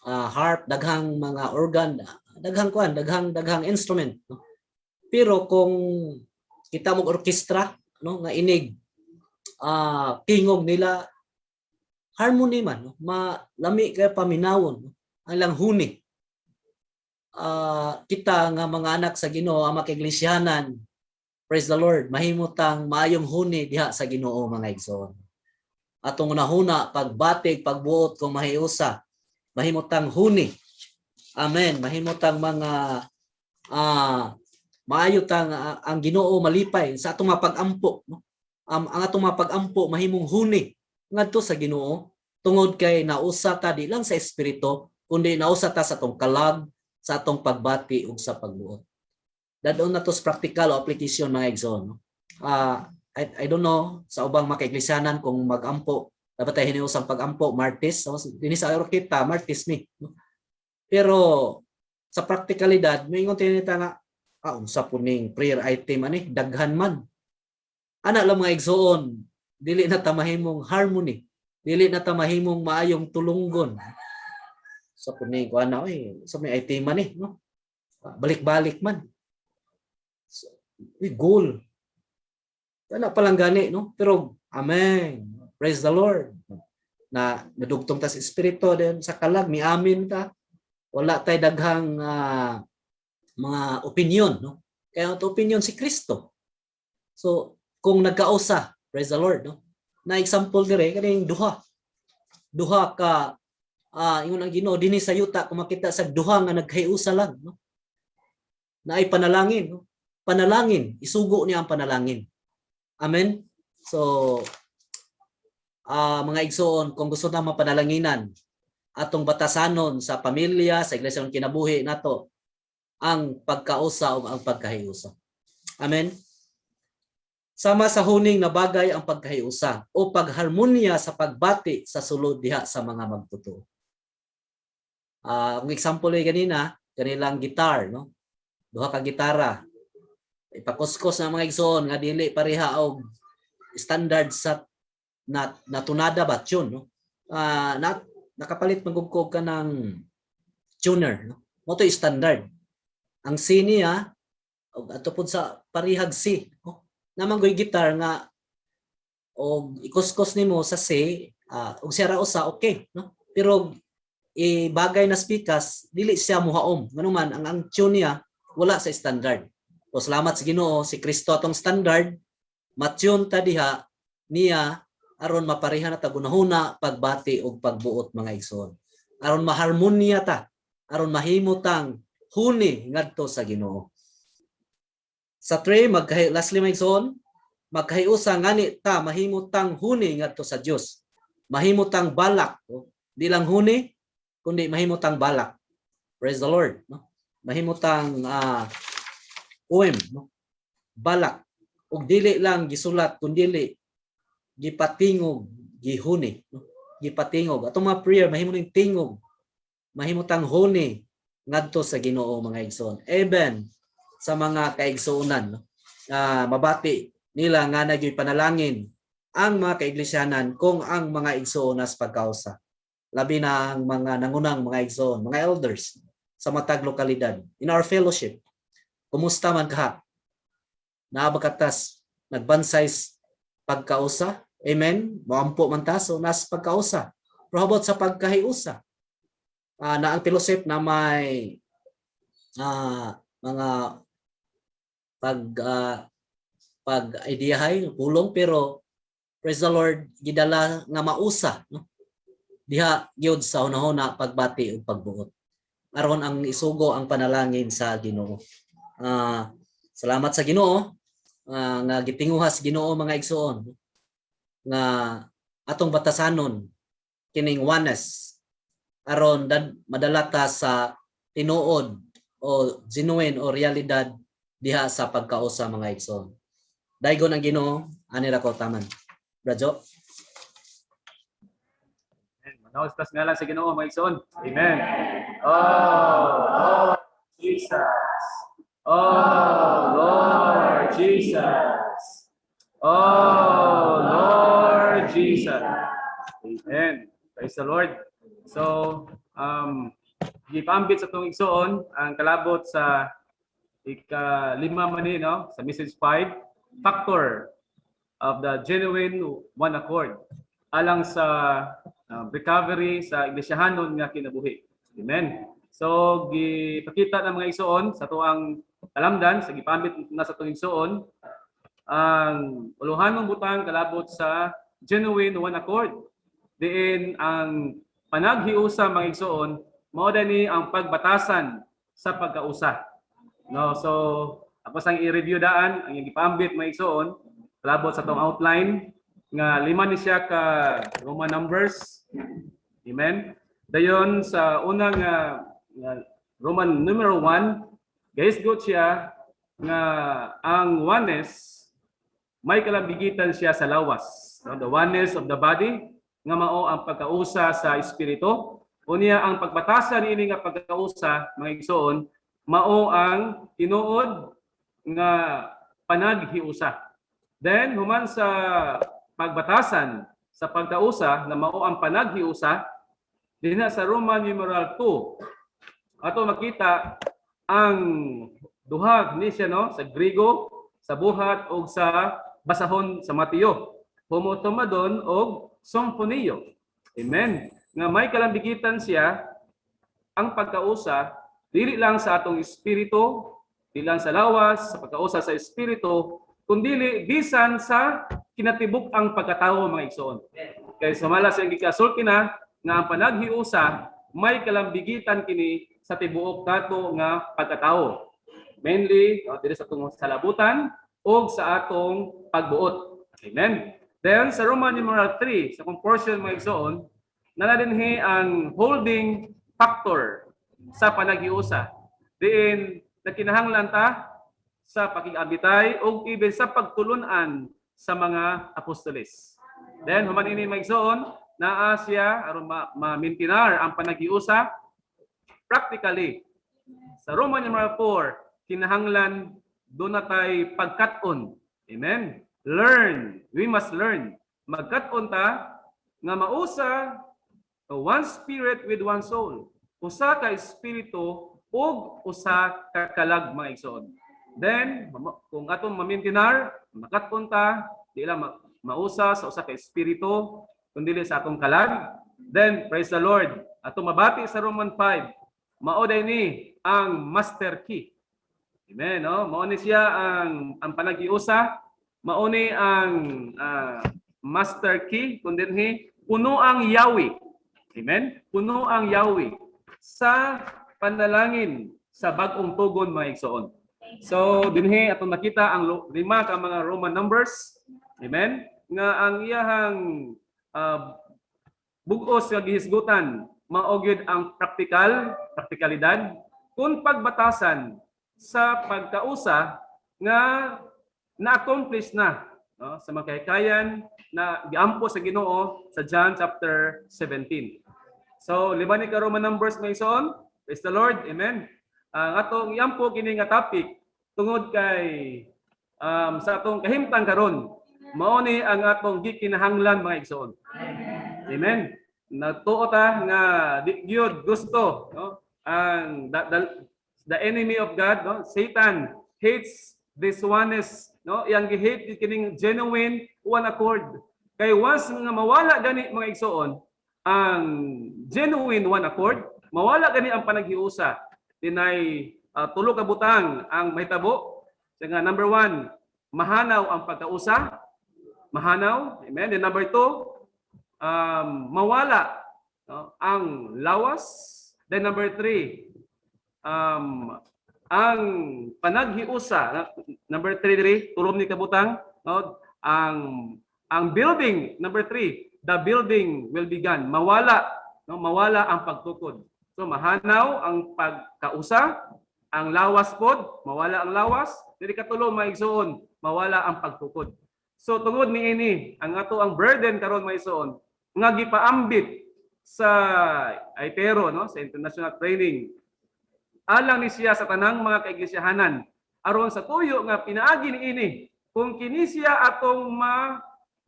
harp, daghang mga organ, daghang instrument, no? Pero kung kita mo orkestra, no, nga inig tingog nila harmony man, no? Malami kay paminawon, no? Ang lang huni. Kita nga mga anak sa Ginoo, ang makaiglesianan, praise the Lord, mahimutang maayong huni diha sa Ginoo mga igsoon. Atong unahuna, pagbatig, pagbuot kung mahiusa, mahimutang huni. Amen. Mahimutang mga maayo tang ang Ginoo malipay sa atong mapag-ampo, no? Ang atong mapag-ampo mahimong huni ngadto sa Ginoo tungod kay nausa ta di lang sa espiritu kundi nausa ta sa atong kalag, sa atong pagbati ug sa pagbuot. Dadon na to sa practical application mga igsoon, no? I don't know sa ubang makaiglesianan kung mag-ampo dapat tayo hiniusang pag-ampo Martes, so dinhi sa kita Martes ni, no? Pero sa praktikalidad moingon tinita nga unsa puning prayer item ani daghan man. Ana lang mga igsoon, dili na ta mahimong harmony, dili na ta mahimong maayong tulunggon. Sa puning kuan na sa may item man no? Balik-balik man. So, goal. Wala pa lang gani, no? Pero amen. Praise the Lord. na nadugtong ta sa espiritu din sa kalag miamin ta, wala tay daghang mga opinion, no? Kaya ang opinion si Kristo. So kung nagkausa, praise the Lord, no? Na example dire kaning duha ka ingon ang Ginoo dinhi sa yuta kung makita sa duha nga naghiusa lang, no? Na ay panalangin, no? Panalangin, isugo niya ang panalangin. Amen. So mga igsoon, kung gusto na mapanalanginan atong batasanon sa pamilya, sa iglesia ng kinabuhi nato, ang pagkausa o ang pagkahiusa. Amen. Sama sa huning na bagay ang pagkahiusa o pagharmonya sa pagbati sa sulod diha sa mga magtutuo. Ang example ay kanilang gitar, no? Duha ka gitara. Ipakuskos na mga igsoon nga dili pareha og standard sa natunada ba tune, no? Nakapalit magugkog ka ng tuner, no? Mo to standard. Ang C niya og ato pud sa parihag C, no? Naman goy gitar nga og ikuskos nimo sa C, og siya ra usa okay, no? Pero bagay na speakers dili siya muhaom. Nganuman ang tune niya wala sa standard. So salamat sa Ginoo, si Kristo atong standard, matune ta diha niya aron mapareha na ta gunahuna pagbati og pagbuot mga igsoon. Aron maharmonya ta, aron mahimutang huni ngadto sa Ginoo. Sa 3 lastly mga igsoon, magkahiusa ngani ta mahimutang huni ngadto sa Dios. Mahimutang balak, no? Di lang huni kundi mahimutang balak. Praise the Lord, no? Mahimutang no? Balak ug dili lang gisulat kundi gipatingog, gihuni, no? Gipatingog. Atong mga prayer mahimong tingog, mahimutang huni ngadto sa Ginoo mga igsoon. Even sa mga kaigsuonan, no? Mabati nila nga nagyoy panalangin ang mga kaiglesianan kung ang mga igsoon as pagkausa. Labi na ang mga nangunang mga igsoon, mga elders sa matag lokalidad. In our fellowship, kumusta man ka? Naabakatas nagbansay pagkausa. Amen. Maampo man ta so nas pagkausa. Probot sa pagkahiusa. Na ang fellowship na may mga pag-ideyahay, pulong, pero praise the Lord, gidala nga mausa, no? Diha gyud sa hunahuna pagbati ug pagbuot. Aron ang isugo ang panalangin sa Ginoo. Salamat sa Ginoo nga gitinguhas Ginoo mga igsoon nga atong batasanon kining oneness aron madalata sa tinuod o genuine o realidad diha sa pagkausa mga igsoon. Daygon ang Ginoo, ani ra ko taman. Brajo. Manaos tas ngalan sa Ginoo mga igsoon. Amen. Oh Lord Jesus. Oh Lord Jesus. Oh Lord Jesus. Amen. Praise the Lord. So, gipambit sa tong igsoon ang kalabot sa ika-5 man ni, no? Sa message 5, factor of the genuine one accord alang sa recovery sa iglesyahanon nga kinabuhi. Amen. So gipakita ng mga igsoon sa tuang kalamdan sa gipambit na sa tuong igsoon ang uluhanong butang kalabot sa genuine one accord. Diin ang panaghiusa mga igsoon mao ni ang pagbatasan sa pagkausa. No, so ako sang i-review daan ang gipambit mga igsoon kalabot sa tong outline nga 5 ni siya ka Roman numbers. Amen. Dayon sa unang Roman numero 1, gahisgot siya nga ang oneness may kalambigitan siya sa lawas. No, the oneness of the body nga mao ang pagkausa sa espiritu. Unya ang pagbatasan ini nga pagkausa mga igsoon mao ang tinuod nga panaghiusa. Then human sa pagbatasan sa pagkausa na mao ang panaghiusa dinha sa Roman numeral 2 ato makita ang duha ni siya, no, sa Griego, sa buhat o sa basahon sa Mateo, homotomadon o symphonio. Amen. Nga may kalambigitan siya ang pagkausa dili lang sa atong espiritu, dili lang sa lawas, sa pagkausa sa espiritu, kundi bisan sa kinatibuk ang pagkatao mga igsoon. Kay sumala sa gikasulti na nga ang panaghiusa may kalambigitan kini sa tibuok nato nga pagkatao. Mainly diri sa atong salabutan o sa atong pagbuot. Amen. Then sa Roman numeral 3, sa portion mga igsoon, naladinhi ang holding factor sa panaghiusa. Diin nakinahanglan ta sa pakig-abitay o even sa pagtulunan sa mga apostoles. Then human ini maigsoon naa siya aron ma-maintinar ang panaghiusa practically. Sa Roman numeral 4, kinahanglan doon na tay pagkat-on. Amen. Learn. We must learn. Magkat-on ta nga mausa one spirit with one soul. Usa ka espiritu ug usa ka kalag mga igsoon. Then kung atong mamintinar, makat-on ta di lang mausa sa usa ka espiritu kundi sa atong kalag. Then praise the Lord. Atong mabati sa Roman 5, mao ni ang master key. Amen, no? Mao ni siya ang panaghiusa, mao ni ang master key kundi puno ang Yahweh. Amen? Puno ang Yahweh sa panalangin sa bag-ong tugon mga igsoon. So dinhi atong nakita ang 5 ka mga Roman numbers. Amen? Nga ang iyahang bug-os nga gihisgutan mao gyud ang praktikalidad kung pagbatasan sa pagkausa nga na-accomplish na no, sa mga kahikayan na giampo sa Ginoo sa John chapter 17. So, 5 ni ka Roman numbers mga igsoon. Praise the Lord. Amen. Ang atong iampo kini nga topic tungod kay sa atong kahimtang karon mao ni ang atong gikinahanglan mga igsoon. Amen. Natuo ta nga di gyud gusto no ang the enemy of God no Satan hates this oneness no yang gi-hate kining genuine one accord. Kay once nga mawala gani mga igsoon ang genuine one accord, mawala gani ang panaghiusa. Dinay tulo ka butang ang mahitabo. Nga number 1, mahanaw ang pagkausa. Mahanaw. Amen. And number 2, mawala no, ang lawas. Then number 3, ang panaghiusa. Number 3, tulom ni kabutang. No, ang building. Number 3, the building will begin. Mawala, no, mawala ang pagtukod. So mahanaw ang pagkausa, ang lawas pod, mawala ang lawas. Dili katulo mga igsoon, mawala ang pagtukod. So tungod niini, ang ato ang burden karon mga igsoon, nga gipaambit sa ITERO no, sa international training. Alang ni siya sa tanang mga kaiglesiyahanan aron sa tuyo nga pinaagi niini kung kini siya atong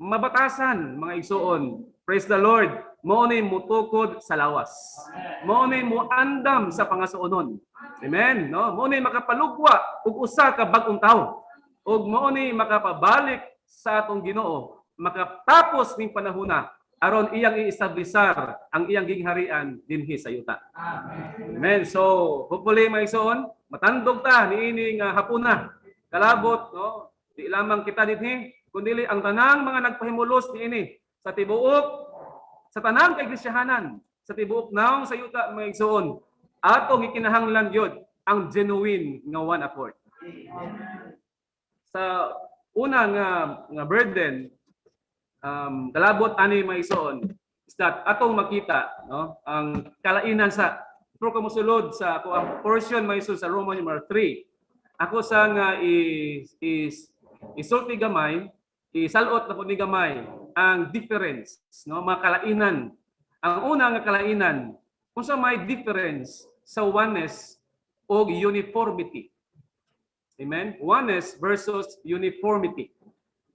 mabatasan mga igsoon. Praise the Lord. Mao ni mutukod sa lawas. Mao ni muandam sa pangasuonon. Amen. No, mao ni makapalugwa ug usa ka bag-ong tawo. Ug mao ni makapabalik sa atong Ginoo, makatapos ning panahona aron iyang i-establisar ang iyang gingharian dinhi sa yuta. Amen. So, hopefully mga igsoon, matandog ta niini nga hapuna. Kalabot no, di lamang kita dinhi kundi ang tanang mga nagpahimulos niini sa tibuok sa tanang kaiglesiyahanan, sa tibuok naong sa yuta mga igsoon, atong gikinahanglan gyud ang genuine nga one accord. Sa una nga burden, kalabot ani mga igsoon, is that atong makita no ang kalainan sa pero kumusulod sa ako ang portion mga igsoon sa Roman numeral 3. Ako sa nga isulti gamay, isalot na po ni gamay ang difference, no, mga kalainan. Ang una nga kalainan, kung sa may difference sa oneness o uniformity. Amen? Oneness versus uniformity.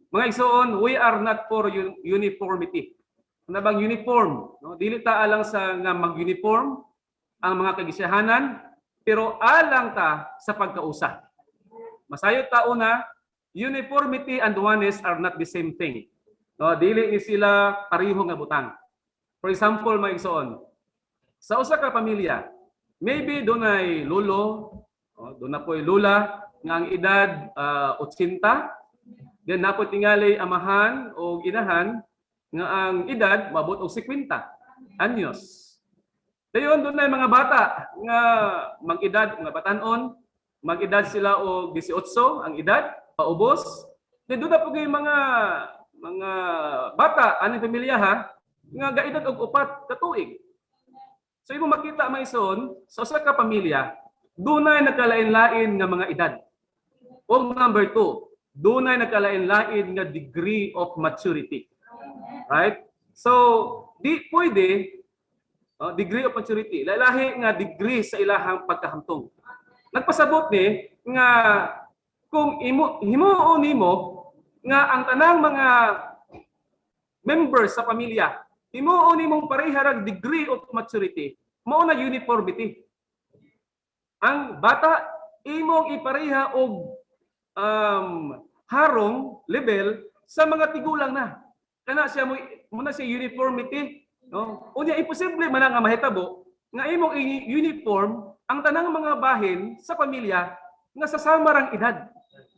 Mga igsoon, we are not for uniformity. Ano bang uniform? No? Dili ta alang sa nga mag-uniform ang mga kaiglesiyahanan, pero alang ta sa pagkausa. Masayot ta una, uniformity and oneness are not the same thing. No, dili ni sila pareho nga butang. For example, mga igsoon, sa usa ka pamilya, maybe doon ay lolo, doon na po ay lula, nga ang edad 80, then napo tingali amahan o inahan, nga ang edad mabot og 50 anyos. Dayon doon ay mga bata nga mag-edad, mga batanon, mag-edad sila og 18 ang edad, paubos. Then doon na po yung mga bata, aning pamilya ha, nga gaedad og 4 ka tuig. So imo makita mga igsoon, sa usa ka pamilya, dunay nagkalain-lain nga mga edad. O number 2, dunay nagkalain-lain nga degree of maturity. Right? So, di pwede degree of maturity, lahi nga degree sa ilahang pagkahamtong. Nagpasabot ni nga kung himuon nimo nga ang tanang mga members sa pamilya himuon nimong pareha degree of maturity, mao na uniformity. Ang bata imong ipareha og harong level sa mga tigulang na. Kana siya mo na siya uniformity, no? Unya imposible man nga mahitabo nga imong uniform ang tanang mga bahin sa pamilya nga sasama rang edad.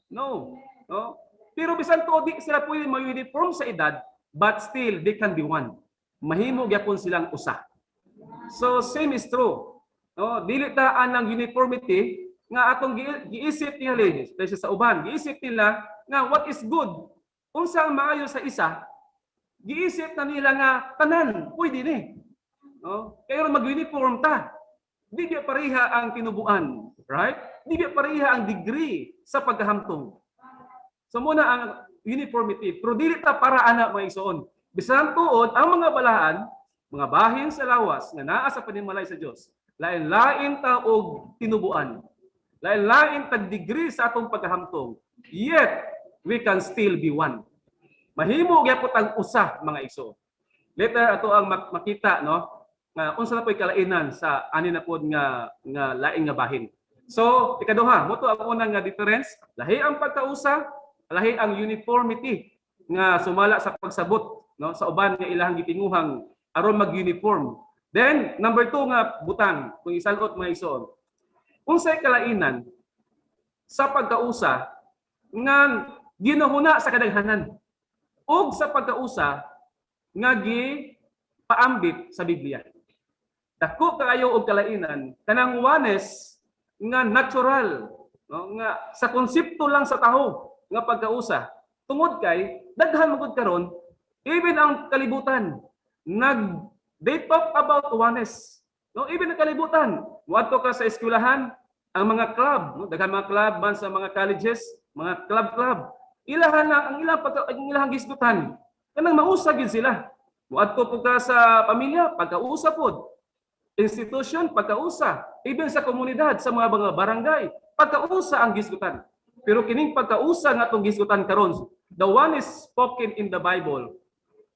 No. No? Pero bisan tuod di sila pwede ma-uniform sa edad, but still they can be one. Mahimo gyapon silang usa. So same is true. No, dili ta anang uniformity nga atong giisip nila sa uban. Giisip nila nga what is good, unsa ang maayo sa isa, giisip na nila nga tanan pwede ni. No? Kaya mag-uniform ta. Di biya pareha ang tinubuan, right? Di biya pareha ang degree sa pagkahamtong. So muna ang uniformity, pero dili ta para ana mga igsoon. Bisan tuod ang mga balaan, mga bahin sa lawas nga naa sa panimalay sa Dios, lain-lain ta og tinubuan. Lain-lain ta degree sa atong pagkahamtong. Yet we can still be one. Mahimo gyapon ang usa mga igsoon. Later ato ang makita no nga unsa na po'y kalainan sa ani na pod nga laing nga bahin. So ikaduha, moto ang unang nga difference, lahi ang pagkausa, lahi ang uniformity nga sumala sa pagsabot no sa uban nga ilahang gitinguhang aron mag-uniform. Then number 2 nga butang kung isalot mga igsoon. Unsay kalainan sa pagkausa nga ginahuna sa kadaghanan ug sa pagkausa nga gipaambit sa Biblia. Dako kaayo og kalainan kanang oneness nga natural no nga sa konsepto lang sa taho nga pagkausa tungod kay daghan magud karon even ang kalibutan they talk about oneness. No, even ang kalibutan, wadto ka sa eskwelahan, ang mga club, no, daghan mga club man sa mga colleges, mga club. Ilahan na ang ilang gisgutan. Kanang mausa gid sila. Wadto po ka sa pamilya, pagkausa pod. Institution, pagkausa. Even sa komunidad, sa mga barangay, pagkausa ang gisgutan. Pero kining pagkausa nga atong gisgutan karon, the one is spoken in the Bible.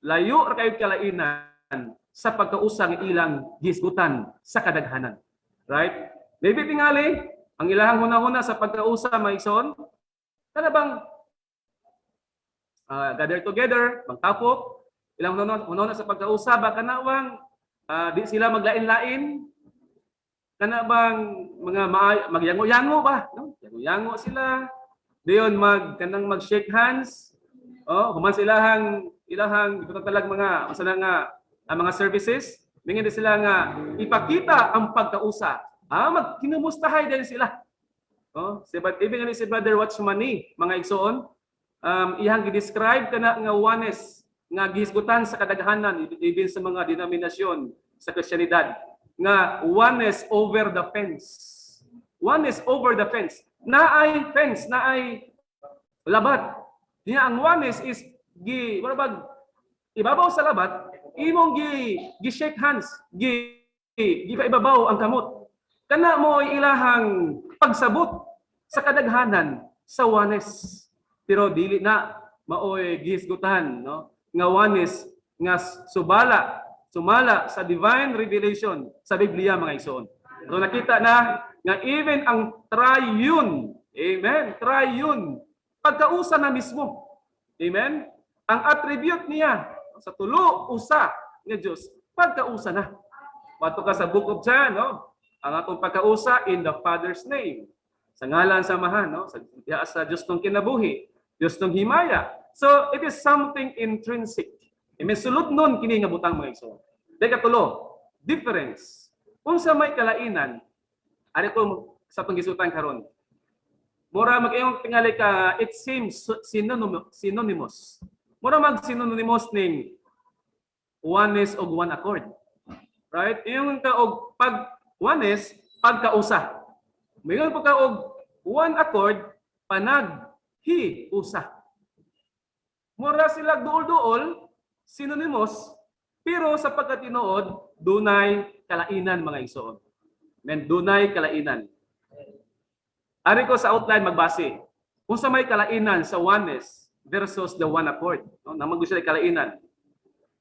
Layo ra kayo kalainan sa pagkausang ilang gisgutan sa kadaghanan. Right? Maybe tingali, ang ilahang huna-huna sa pagkausa mga igsoon, kana bang gather together, magtapok, ilang huna-huna sa pagkausa, baka nawang di sila maglain-lain, kana bang mga magyango-yango ba? No? Yango-yango sila, diyon mag-shake hands, human silahang talag mga masala nga ang mga services, bingin din sila nga ipakita ang pagkausa. Magkinumustahay din sila. But even si Brother Watchmani, mga igsoon, iyang gi-describe kana nga oneness, nga gihisgutan sa kadaghanan, even sa mga denominasyon sa Kristiyanidad, nga oneness over the fence. Oneness over the fence. Naay fence, naay labat. Diya ang oneness is ibabaw sa labat, imong gi-shake hands, gipaibabaw ang kamot. Kana mo ilahang pagsabot sa kadaghanan sa oneness. Pero dili na maoy gihisgutan no nga oneness nga sumala sa divine revelation sa Biblia mga igsoon. So nakita na nga even ang triune, amen, triune pagkausa na mismo. Amen. Ang attribute niya sa tulo usa nga Dios pagkausa na. Wato ka sa Book of John, no? Ang atong pagkausa in the Father's name. Sa ngalan samahan, no? Sa Diyos ng kinabuhi, Diyos ng himaya. So, it is something intrinsic. May sulod nun kini nga butang mga igsoon. Dahil katulo, difference. Kung sa may kalainan, ari ko sa panggisutan karon. Mura mag-iyong tingali ka, it seems synonymous. Mura mag-synonymous ning oneness o one accord. Right? Yung kaog pag oneness, pagkausa. Mayroon po kaog one accord, panag-hi-usa. Mura sila duol-duol, synonymous, pero sa pagkatinuod, dunay kalainan mga igsoon. Men, dunay kalainan. Ari ko sa outline magbase. Kung sa may kalainan sa oneness versus the one accord, no? Na mag-usay kalainan.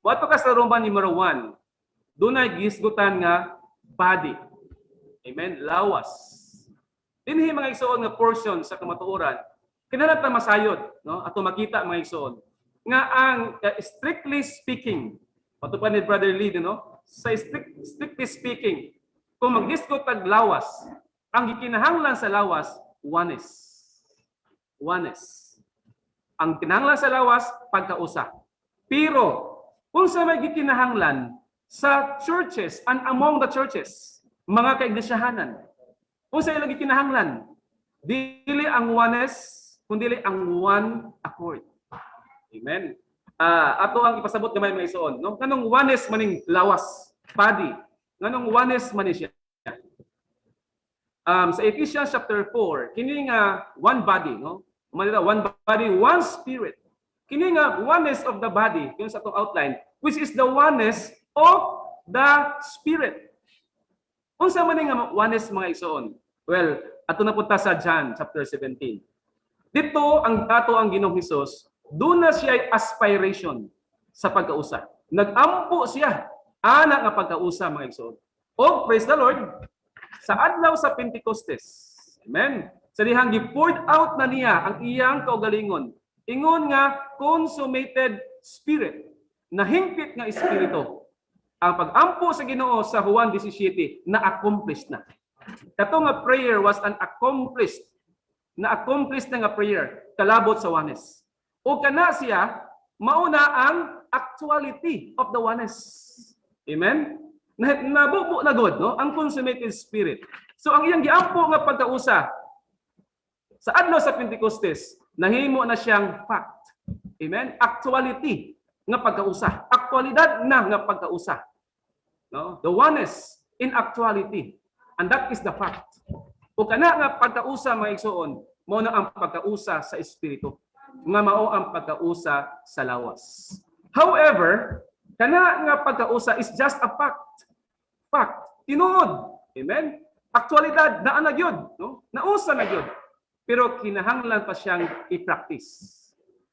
Wato ka sa Roman numero 1, dunay gisgutan nga body. Amen. Lawas. Dinhi mga igsoon nga portion sa kamatuoran. Kinahanglan ta masayod, no? Ato makita mga igsoon nga ang strictly speaking, pato pa ni Brother Lee, no? Sa strictly speaking, kung mag-discuss tag lawas, ang gikinahanglan sa lawas, oneness. Oneness. Ang kinahanglan sa lawas, pagkausa. Pero, kung sa may gikinahanglan sa churches and among the churches, mga kaiglesia,hanan, kung sa ilang gikinahanglan, dili ang oneness, kundi ang one accord. Amen. Ato ang ipasabot gamay mga igsoon, no? Kanong oneness maning lawas, body. Nganong oneness man siya. Sa Ephesians chapter 4, kini nga one body, no? Manila one body, one spirit. Kini nga oneness of the body, yung sa atong outline, which is the oneness of the spirit. Unsa man nga oneness mga igsoon? Well, ato na punta sa John chapter 17. Dito ang ato ang Ginoong Hesus, doon na siya aspiration sa pagkausa. Nag-ampo siya ana nga pagkausa mga igsoon. O praise the Lord, sa adlaw sa Pentecostes. Amen. Sa dihang gi-poured out na niya ang iyang kaugalingon. Ingon nga consummated spirit, nahingpit nga espiritu. Ang pag-ampo sa Ginoo sa Juan 17 na-accomplish na. Kato nga prayer was an accomplished. Na-accomplish na nga prayer kalabot sa oneness. O kana siya mauna ang actuality of the oneness. Amen. Nabubo na God, no? Ang consummated spirit. So ang iyang giampo nga pagkausa sa adlaw sa Pentecostes, nahimo na siyang fact. Amen. Actuality nga pagkausa. Aktualidad na nga pagkausa. No? The oneness in actuality. And that is the fact. O kana nga pagkausa mga igsoon, mao na ang pagkausa sa espiritu. Nga mao ang pagkausa sa lawas. However, kana nga pagkausa is just a fact. Fact. Tinuod. Amen? Aktualidad, naa na gyud, no? Nausa na gyud. Pero kinahanglan pa siyang i-practice.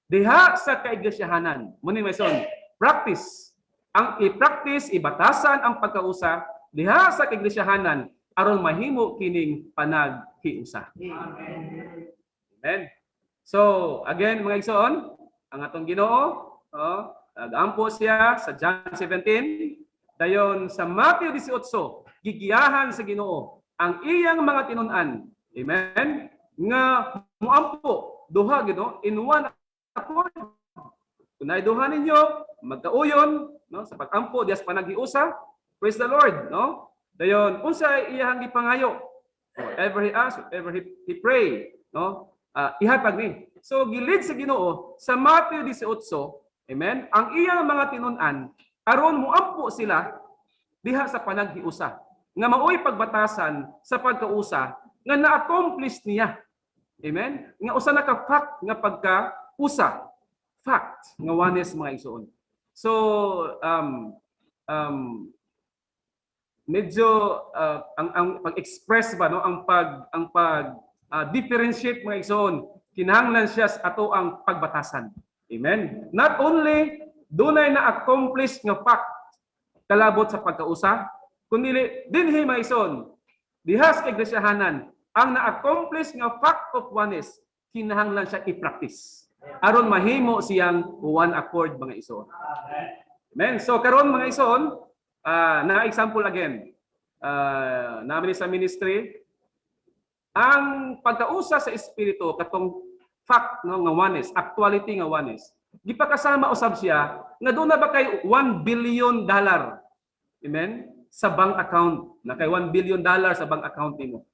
Diha sa kaiglesia,hanan, muni may son, practice. Ang i-practice, ibatasan ang pagkausa, diha sa kaiglesia,hanan, aron mahimo kining panaghiusa. Amen. So, again, mga igsoon, ang atong Ginoo, nag-ampo siya sa John 17, dayon sa Matthew 18, gigiyahan sa Ginoo ang iyang mga tinun-an. Amen? Nga muampo, duha, Ginoo, in one accord. Kung naiduha ninyo, magkauyon, no, sa pag-ampo, dias panaghiusa, praise the Lord, no? Dayon, kung sa iyang gipangayo, whatever he asked, whatever he pray, no? Ihatag ni. So gilid sa Ginoo sa Matthew 18, amen, ang iyang mga tinun-an aron moampo sila diha sa panaghiusa nga maoy pagbatasan sa pagkausa nga na-accomplish niya. Amen. Nga usa na ka fact nga pagkausa. Fact nga oneness mga igsoon. So medyo ang pag-express ba, no, ang pag differentiate mga igsoon, kinahanglan siya sa ato ang pagbatasan. Amen. Not only dunay na-accomplish nga fact kalabot sa pagkausa, kundi dinhi mga igsoon, diha sa iglesia,hanan, ang na-accomplish nga fact of oneness, kinahanglan siya i-practice aron mahimo siyang one accord mga igsoon. Amen. So karon mga igsoon, na example again, namin sa ministry, ang pagkausa sa espiritu katong fact no nga oneness, actuality nga oneness. Di pa kasama usab siya nga doon na ba kay $1 billion. Amen? Sa bank account. Na kay $1 billion sa bank account nimo.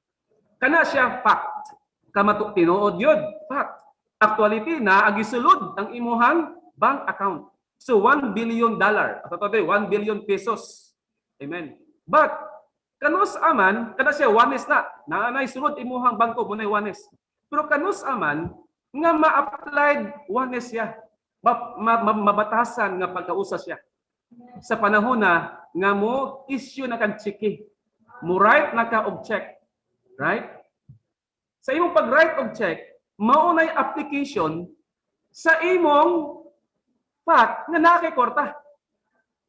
Kana siya fact. Kamatuk tinuod yun. Fact. Actuality na agisulod ang imuhang bank account. So $1 billion. Ato today, 1 billion pesos. Amen. But kanus aman, kana siya oneness na. Naanay sulod imuhang bangko mo na oneness. Pero kanus aman nga ma-applied oneness siya. Mabatasan nga pagkausa siya. Sa panahon na nga mo issue na kang chiki. Mo write na ka og check. Right? Sa imong pag-write og check, maunay application sa imong fact nga naa kay kwarta.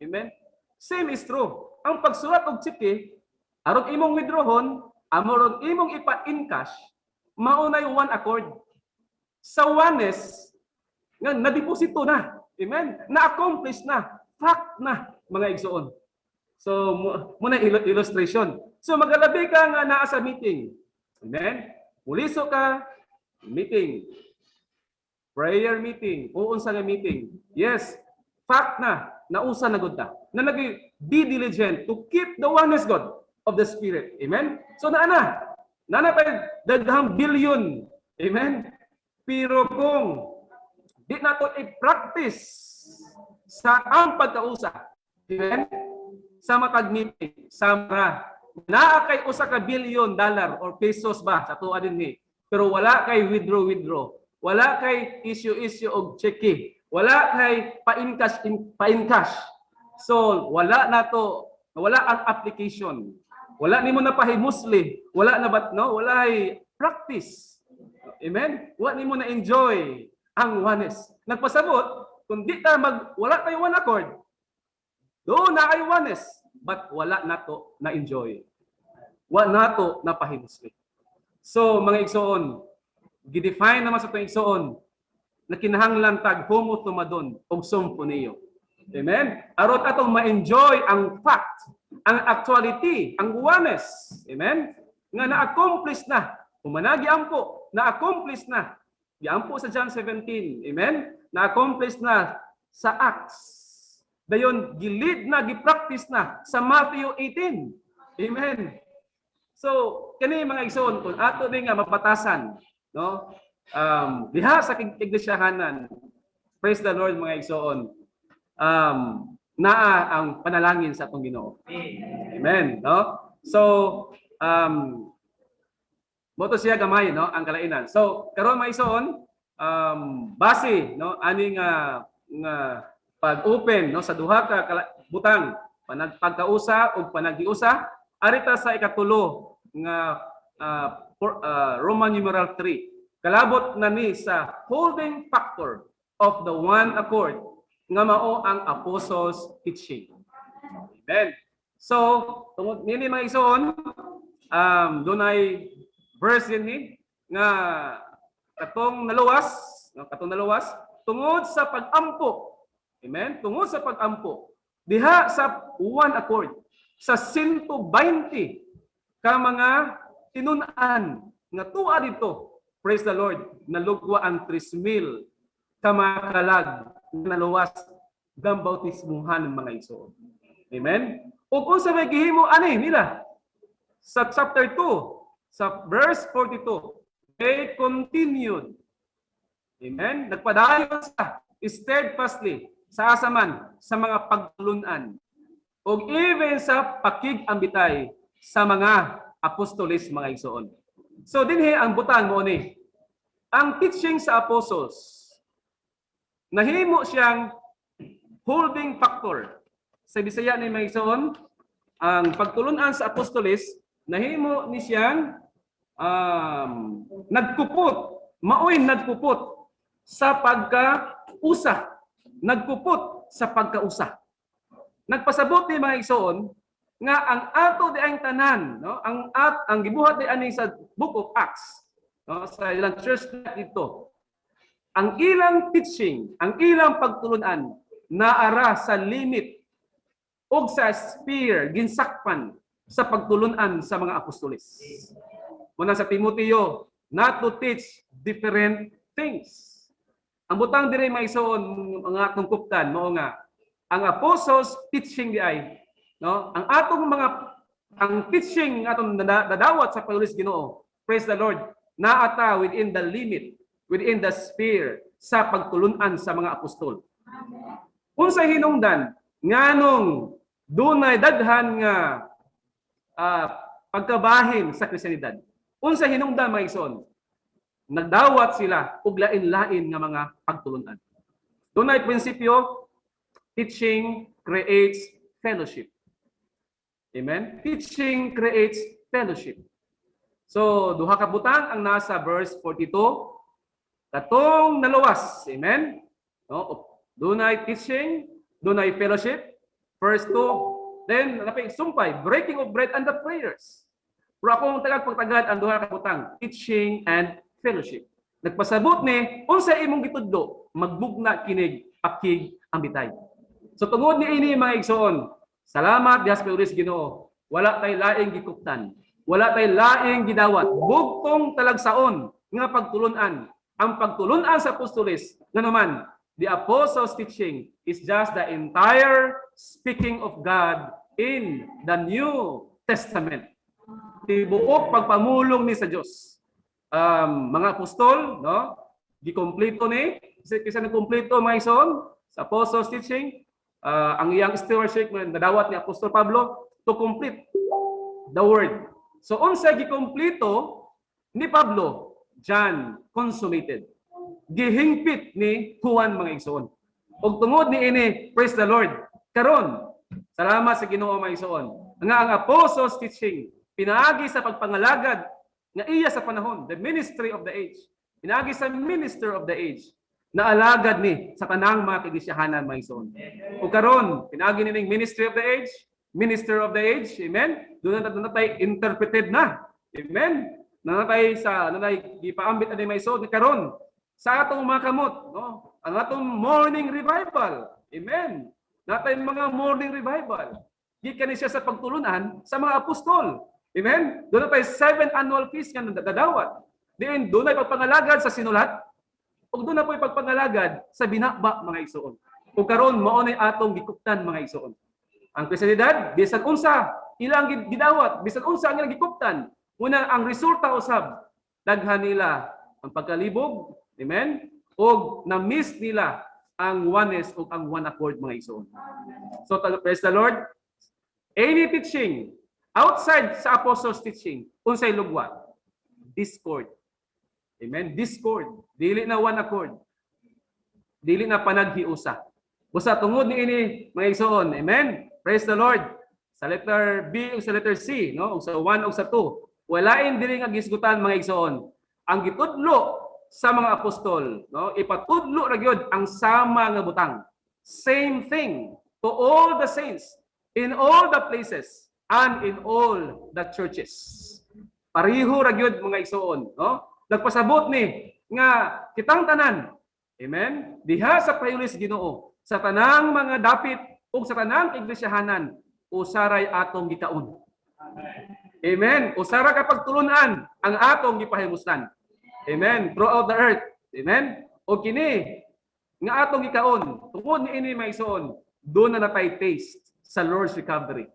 Amen? Same is true. Ang pagsulat og chiki, aron imong withdrawon, aron imong ipa-encash, maunay one accord. Sa oneness, nga na-deposito na. Amen? Na-accomplish na. Fact na, mga igsoon. So, muna illustration. So, magalabi ka nga naa sa meeting. Amen? Muliso ka, meeting. Prayer meeting. Uunsa nga meeting. Yes, fact na. Nausa na gud ta. Na be diligent to keep the oneness God of the Spirit. Amen? So, naana pa daghang billion. Amen? Pero kung di nato i-practice sa ang pagkausa, amen? Sa makag-meeting, sa naa kay usa ka $billion or pesos ba sa tuwa din ni. Pero wala kay withdraw. Wala kay issue og cheque. Wala kay pa-encash. So wala nato, wala ang application. Wala nimo na pahimusli. Wala na bat no? Wala ay practice. Amen? Wala nimo na enjoy ang oneness. Nagpasabot, kung di ta wala tayo one accord, doon na ay oneness, but wala nato na enjoy. Wala nato na pahimusli. So, mga igsoon, gidefine naman sa itong igsoon, na kinahanglan tag homo tumadon og sumpuneo. Amen? Aron atong ma-enjoy ang fact, ang actuality, ang oneness. Amen? Nga na-accomplish na. Humanagi ampo, na-accomplish na. Giampo sa John 17. Amen? Na-accomplish na sa Acts. Dayon, gilid na, gipractice na sa Matthew 18. Amen? So, kani mga igsoon, kung ato din nga mapatasan, no? Diha sa iglesiyahanan, praise the Lord mga igsoon, naa ang panalangin sa atong Ginoo. Amen? No? So, moto siya gamay, no, ang kalainan. So karon may ison base no ani nga pag-open no sa duha ka butang panagpagkausa ug panagdiusa arita sa ikatulo nga Roman numeral 3. Kalabot na ni sa holding factor of the one accord nga mao ang apostles teaching. Amen. So tungod nini mga ison dunay verse ni nga katong naluwas tungod sa pag-ampo. Amen? Tungod sa pag-ampo. Diha sa one accord sa 120 ka mga tinunan nga tuwa dito. Praise the Lord. Nalugwa ang 3,000 ka mga kalag naluwas ng bautismuhan ng mga igsoon. Amen? Ug unsa may gihimo ani nila sa chapter 2 sa verse 42, they continued. Amen? Nagpadayon sa steadfastly sa asaman sa mga pagtulunan o even sa pakig-ambitay sa mga apostolis mga igsoon. So dinhi ang butang mo ni. Ang teaching sa apostles nahimo siyang holding factor. Sa Bisaya ni mga igsoon, ang pagtulunan sa apostolis nahimo ni siyang nagkupot, maoy nagkupot sa pagkausa. Nagkupot sa pagkausa. Nagpasabot ni mga igsoon nga ang ato di ang tanan, no? Ang gibuhat di ani sa Book of Acts, no? Sa ilang church dito. Ang ilang teaching, ang ilang pagtulunan naara sa limit ug sa spear ginsakpan sa pagtulunan sa mga apostoles. Muna sa Timoteo, not to teach different things. Ang butang diri may isuon mga atong kuptan mao nga ang apostles teaching di ay no ang atong mga ang teaching atong dadawat sa palulis Ginoo, praise the Lord, naata within the limit, within the sphere sa pagtulunan sa mga apostol. Unsa hinungdan nganong dunay daghan nga pagkabahin sa Kristiyanidad? Unsa hinungdan mga igsoon? Nagdawat sila og lain-lain nga mga pagtulunan. Dunay prinsipyo, teaching creates fellowship. Amen? Teaching creates fellowship. So, duha ka butang ang nasa verse 42. Katong naluwas. Amen? No? Dunay teaching, dunay fellowship. Verse 2. Then, napay sumpay, breaking of bread and the prayers. Pero akong tagad ang duha ka butang, teaching and fellowship. Nagpasabot ni, unsa imong gitudlo, magbugna kinig, akig ang bitay. So tungod ni ini mga igsoon, salamat diha sa palulis Ginoo. Wala tay laing gikuptan, wala tay laing gidawat, bugtong talagsaon nga pagtulunan. Ang pagtulunan sa apostoles, naman, the apostles' teaching is just the entire speaking of God in the New Testament. Tibuok pagpamulong ni sa Dios. Mga apostol, no? Gikompleto ni, kasi nagkompleto mga ison sa apostles' teaching, ang iyang stewardship nadawat ni Apostol Pablo to complete the word. So unsa gikompleto ni Pablo, John consummated. Gihingpit ni Juan mga igsoon. Ug tungod ni ini, praise the Lord. Karon, salamat sa Ginoo mga igsoon. Nga ang apostles' teaching pinaagi sa pagpangalagad nga iya sa panahon, the ministry of the age. Pinaagi sa minister of the age na alagad ni sa tanang mga kaiglesiyahanan mga igsoon. O karon, pinaagi ni ning ministry of the age, minister of the age, amen. Doon na tayo interpreted na. Amen. Nanatay gipaambit ani mga igsoon karon sa atong mga kamot, no? Ang atong morning revival. Amen. Natay mga morning revival. Gikan siya sa pagtulunan sa mga apostol. Amen? Doon na tayo 7 annual feast nga nadadawat. Diin, doon na pagpangalagad sa sinulat. O doon na po pagpangalagad sa binakba mga igsoon. O karon mao na atong gikuptan mga igsoon. Ang Kristiyanidad, bisan unsa ilang gidawat, bisan unsa ang ilang gikuptan. Una ang resulta usab, daghan nila ang pagkalibog, amen? O na-miss nila ang oneness o ang one accord mga igsoon. So praise the Lord. Any teaching outside sa apostles' teaching, unsay lugwa? Discord. Amen? Discord. Dili na one accord. Dili na panaghiusa. Busa tungod ni ini mga igsoon. Amen? Praise the Lord. Sa letter B o sa letter C, no? O sa 1 o sa 2, walain dili nga gisgutan mga igsoon. Ang gitudlo sa mga apostol, no? Ipatudlo ra gyud ang sama nga butang. Same thing to all the saints in all the places and in all the churches. Pareho ra gyud mga igsoon, no? Nagpasabot ni nga kitang tanan, amen, diha sa palulis Ginoo, sa tanang mga dapit ug sa tanang iglesiyahanan, usaray atong gikaon. Amen. Usara ka pagtulunan ang atong gipahimuslan. Amen. Throughout the earth. Amen. O kini nga atong gikaon, tungod ni ini mga igsoon, doon na natay taste sa Lord's recovery.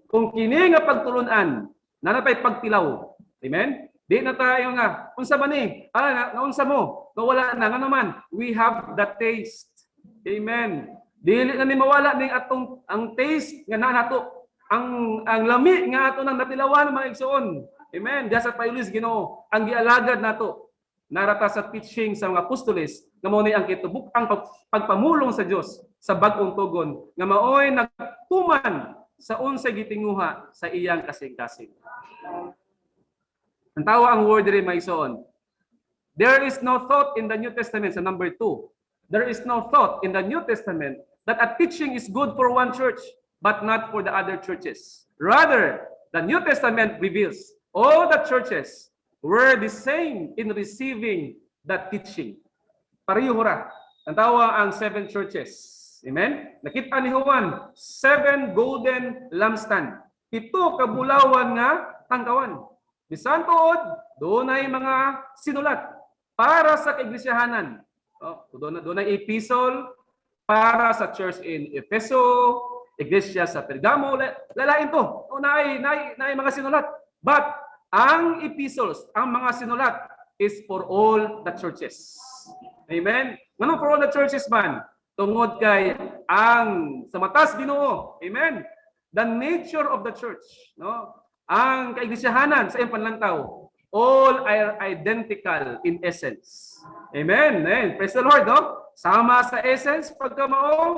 Kung kini nga pagtulunan, nanatay pagtilaw. Amen? Di na tayo nga, unsa ba ni? Naunsa mo? Nawala na. Nga naman, we have the taste. Amen. Dili na ni mawala ning atong ang taste nga nato. Ang lami nga ato nang natilawan mga igsoon. Amen. Diya sa palulis Ginoo, ang gialagad nato. Narata sa teaching sa mga apostoles nga mao ni ang kitubuk ang pagpamulong sa Dios sa bag-ong tugon nga maoy nagtuman sa unsay gitinguha sa iyang kasing-kasing. Ang tawa ang word diri may igsoon. There is no thought in the New Testament sa number 2. There is no thought in the New Testament that a teaching is good for one church but not for the other churches. Rather, the New Testament reveals all the churches were the same in receiving that teaching. Pareho ra. Ang tawa ang 7 churches. Amen? Nakita ni Juan, 7 golden lampstand. 7 kabulawan nga tangkawan. Bisan tuod, doon ay mga sinulat para sa kaiglesiyahanan. Doon ay epistle para sa church in Efeso, iglesia sa Pergamo, lalain to. Naay mga sinulat. But ang epistles, ang mga sinulat is for all the churches. Amen? Ano for all the churches man? Tungod kay ang sa matas Ginoo. Amen? The nature of the church, no? Ang kaiglesiyahanan sa iyang panlantaw, all are identical in essence. Amen. Amen. Praise the Lord, no? Sama sa essence, pagka mao,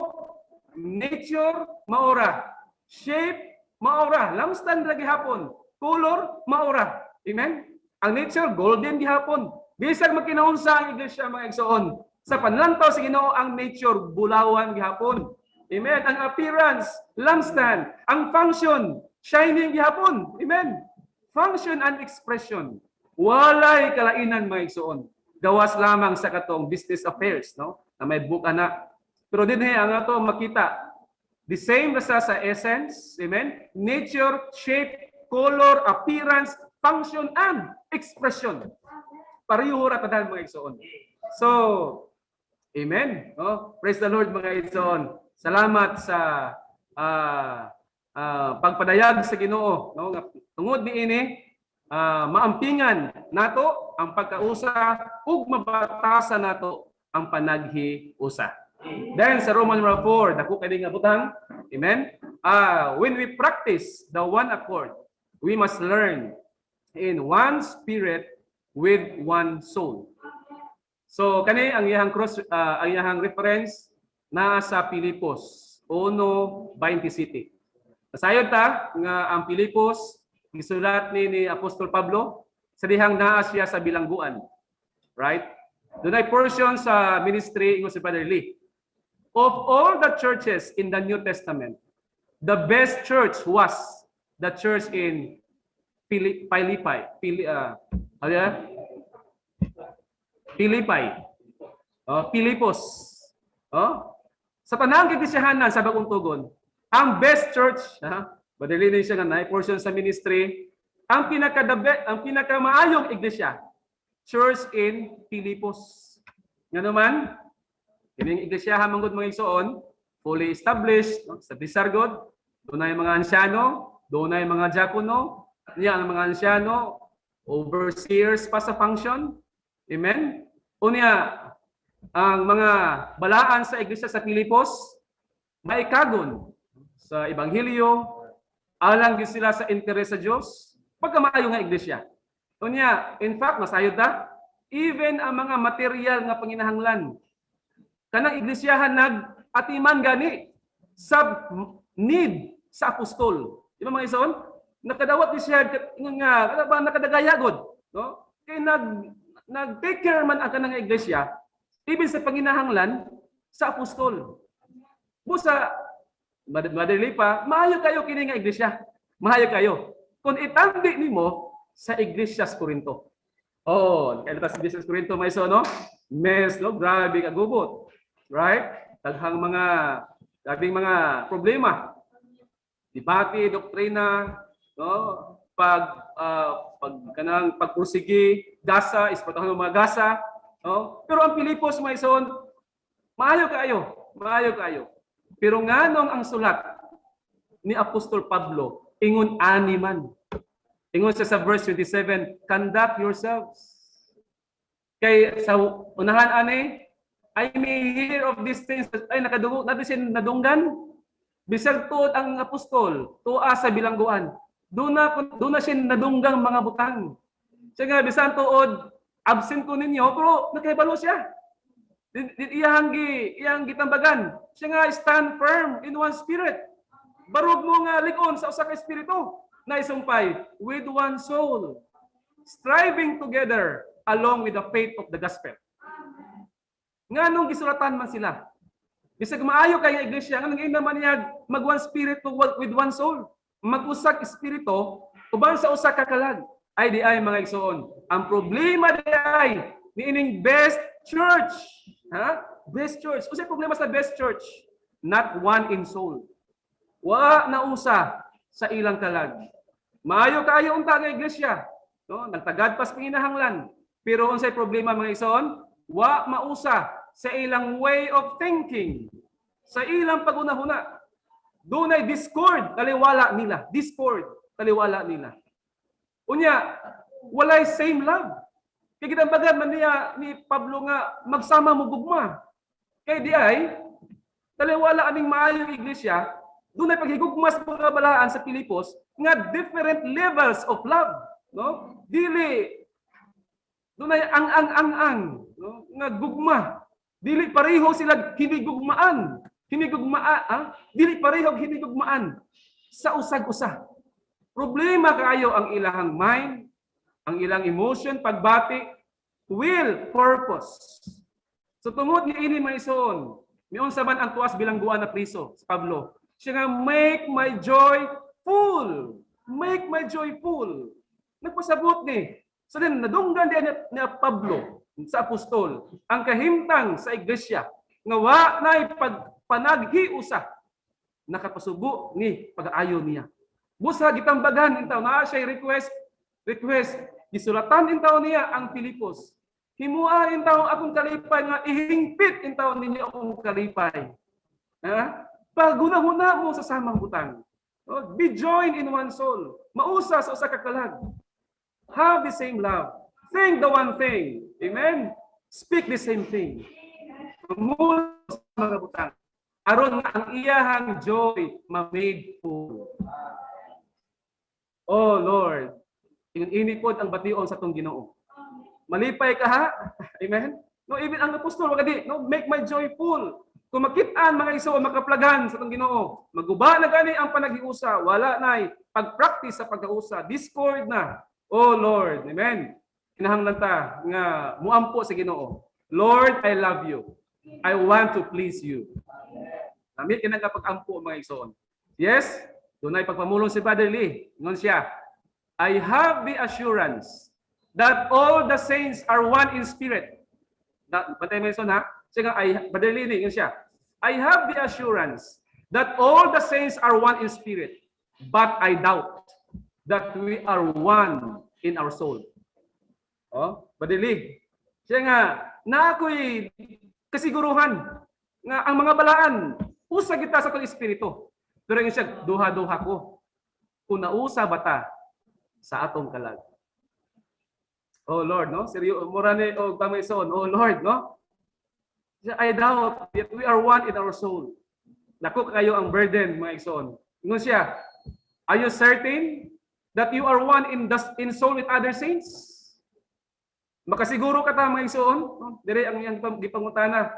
nature, maora. Shape, maora. Lampstand lagi hapon. Color, maora. Amen? Ang nature, golden gihapon. Bisag magkinaunsa ang iglesia, mga igsoon. Sa panlantaw sa Ginoo, ang nature, bulawan gihapon. Amen? Ang appearance, lampstand. Ang function, shining gihapon. Amen? Function and expression. Walay kalainan, mga igsoon. Gawas lamang sa katong business affairs, no? Na may book ana. Pero dinhi ang ato makita the same sa essence, amen? Nature, shape, color, appearance, function and expression. Pareho ra tanan, mga igsoon. So, amen. No? Praise the Lord, mga igsoon. Salamat sa pagpadayag sa Ginoo, no? Tungod niini maampingan nato ang pagkausa ug mabatasan nato ang panaghiusa. Then sa Roman 4, dako kay nga butang. Amen. When we practice the one accord, we must learn in one spirit with one soul. So kani ang iyang ang iyang reference na sa Pilipos 1:27. Nasayod ta nga ang Pilipos gisulat ni Apostol Pablo sa dihang naa siya sa bilangguan. Right? Doon ay portion sa ministry ng si Brother Lee. Of all the churches in the New Testament, the best church was the church in Philippi. Pilipos. Sa tanang kiglesiyahanan sa bagong tugon, ang best church, madali din siya nga portion sa ministry, ang pinakamaayong iglesia, church in Pilipos. Nga naman, kining iglesia manggod mga igsoon, fully established, sa Bisargod, doon ay mga ansyano, doon ay mga diakono, niya ang mga ansyano, overseers pa sa function. Amen? Unya, ang mga balaan sa iglesia sa Pilipos, maikagon sa Ebanghelyo, alang din sila sa interes sa Diyos, pagkamaayo nga iglesia. Unya, in fact, masayod ta, even ang mga material nga panginahanglan, kanang iglesiyahan nag-atiman gani sa need sa apostol. Di ba mga ison? Nakadawat ni siya nga nakadagayagod, no? Kay nag-take care man ang kanang iglesia even sa panginahanglan sa apostol. Busa madali pa, maayo kayo kini nga iglesia. Maayo kayo. Kung itambi nimo sa iglesia sa Corinto. Kaya sa iglesia sa Corinto may ison, no? Mes, no? Grabe kagubot. Right? Daghang grabing mga problema. Debate, doktrina, no? Pagpursigi, gasa, ispatahan ng mga gasa, no? Pero ang Pilipos may ison, maayo kayo. Pero nganong ang sulat ni Apostol Pablo, ingon animan. Ingon siya sa verse 27, conduct yourselves. Kay sa unahan ani, I may hear of these things, ay nakadugo, natin siya nadunggan. Bisag tuod ang apostol, tuwa sa bilangguan. Doon na siya nadunggang mga butang. Siya nga, bisan tuod, absent ko ninyo, pero nakahibalo siya. Iyang gitambagan. Siya nga, stand firm in one spirit. Barog mo nga likon sa usa ka espiritu na isumpay with one soul, striving together along with the faith of the gospel. Nganong gisulatan man sila? Bisag maayo kay iglesia, nganong naman niya mag one spirit with one soul. Mag-usak espiritu uban sa usa ka kalag. Ay di ay mga igsoon. Ang problema di ay niining best church. Best church. Usa problema sa best church. not one in soul. Wa na usa sa ilang kalag. Maayo kaayo unta nga iglesia, no? Nagtagad pas panginahanglan. Pero unsay problema mga igsoon? Wa mausa sa ilang way of thinking. Sa ilang pagunahuna. Dunay discord taliwala nila. Discord taliwala nila. Unya, walay same love. Kaya gitambagan man niya ni Pablo nga magsama mo gugma. Kay di ay taliwala aning maayong iglesia, dunay paghigugma sa mga balaan sa Pilipos nga different levels of love, no? Dili dunay ang no? Nga gugma. Dili pareho sila hinigugmaan. Dili pareho hinigugmaan sa usag-usa. Problema kaayo ang ilahang mind, ang ilang emotion, pagbati, will, purpose. So tungod ni ini mga isuon, miun sa man ang tuwas bilangguan na priso sa Pablo. Siya nga, make my joy full. Make my joy full. Nagpasabot ni. So then, nadunggan din ni Pablo sa apostol ang kahimtang sa iglesia nga wa na'y pagpanaghiusa nakapasubo ni pag-aayo niya. Busa gitambagan intaw na siya request gisulatan intaw niya ang Pilipos. Himua intaw akong kalipay nga ihingpit intaw ninyo akong kalipay. Ha? Pagunahuna mo sa samang butang. Be joined in one soul. Mausa sa usa ka kalag. Have the same love. Think the one thing. Amen? Speak the same thing. Mula sa mga butang. Aron nga ang iyahang joy ma-made full. Oh Lord, ini pod ang bation sa tong Ginoo. Malipay ka ha? Amen? No, even ang apostol wagadi, no, make my joy full. Kung makit-an mga iso makaplagan sa tong Ginoo, maguba na gani ang panaghiusa, wala nay pag-practice sa pagkausa, discord na. Oh Lord, amen. Kinahanglan ta nga muampo sa Ginoo. Lord, I love you. I want to please you. Namit kinang pag-ampo mga isoon. Yes? Dunay pagpamulong si Brother Lee. Ngon siya, I have the assurance that all the saints are one in spirit. Batay mo isoon ha? Siya nga, Brother Lee, ngon siya, I have the assurance that all the saints are one in spirit, but I doubt that we are one in our soul. Oh, Brother Lee, siya nga, na ako'y kasiguruhan nga ang mga balaan, usa kita sa kong espiritu. Pero yung siya, duha-duha ko. Kung nausa bata sa atong kalag. Oh Lord, no? Seryo, murani o pamaison. Oh Lord, no? I doubt that we are one in our soul. Naku kayo ang burden, mga ison. Ingon siya, are you certain that you are one in soul with other saints? Makasiguro ka ta, mga ison. Dire ang iyang gipangutana.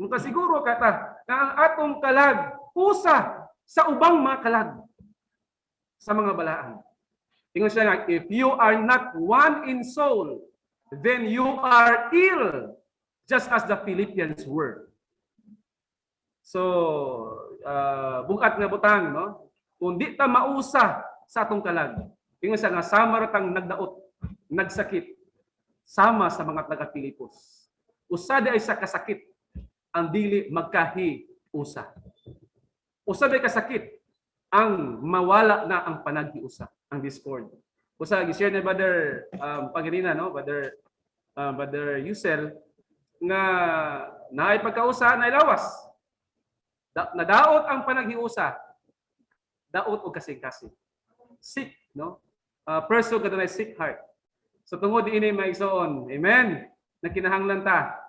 Makasiguro ka ta na ang atong kalag, usa sa ubang mga kalag sa mga balaan. Ingon siya nga, if you are not one in soul, then you are ill, just as the Philippians were. So, bukat nga butang, no? Kung di ta mausa sa atong kalag, ingon siya nga, sama ratang nagdaot, nagsakit, sama sa mga taga-Pilipos. Usada ay sa kasakit, ang dili magkahi-usa. Usa day kasakit ang mawala na ang panaghiusa, ang discord. Usa gi-share ni Brother Pagirina, no, Brother Yusel nga naay pagkausa na ilawas. Nadaot ang panaghiusa. Daot og kasing-kasing. Sick, no? Person kadto sick heart. So tungod ini may igsoon. Amen. Nakinahanglan ta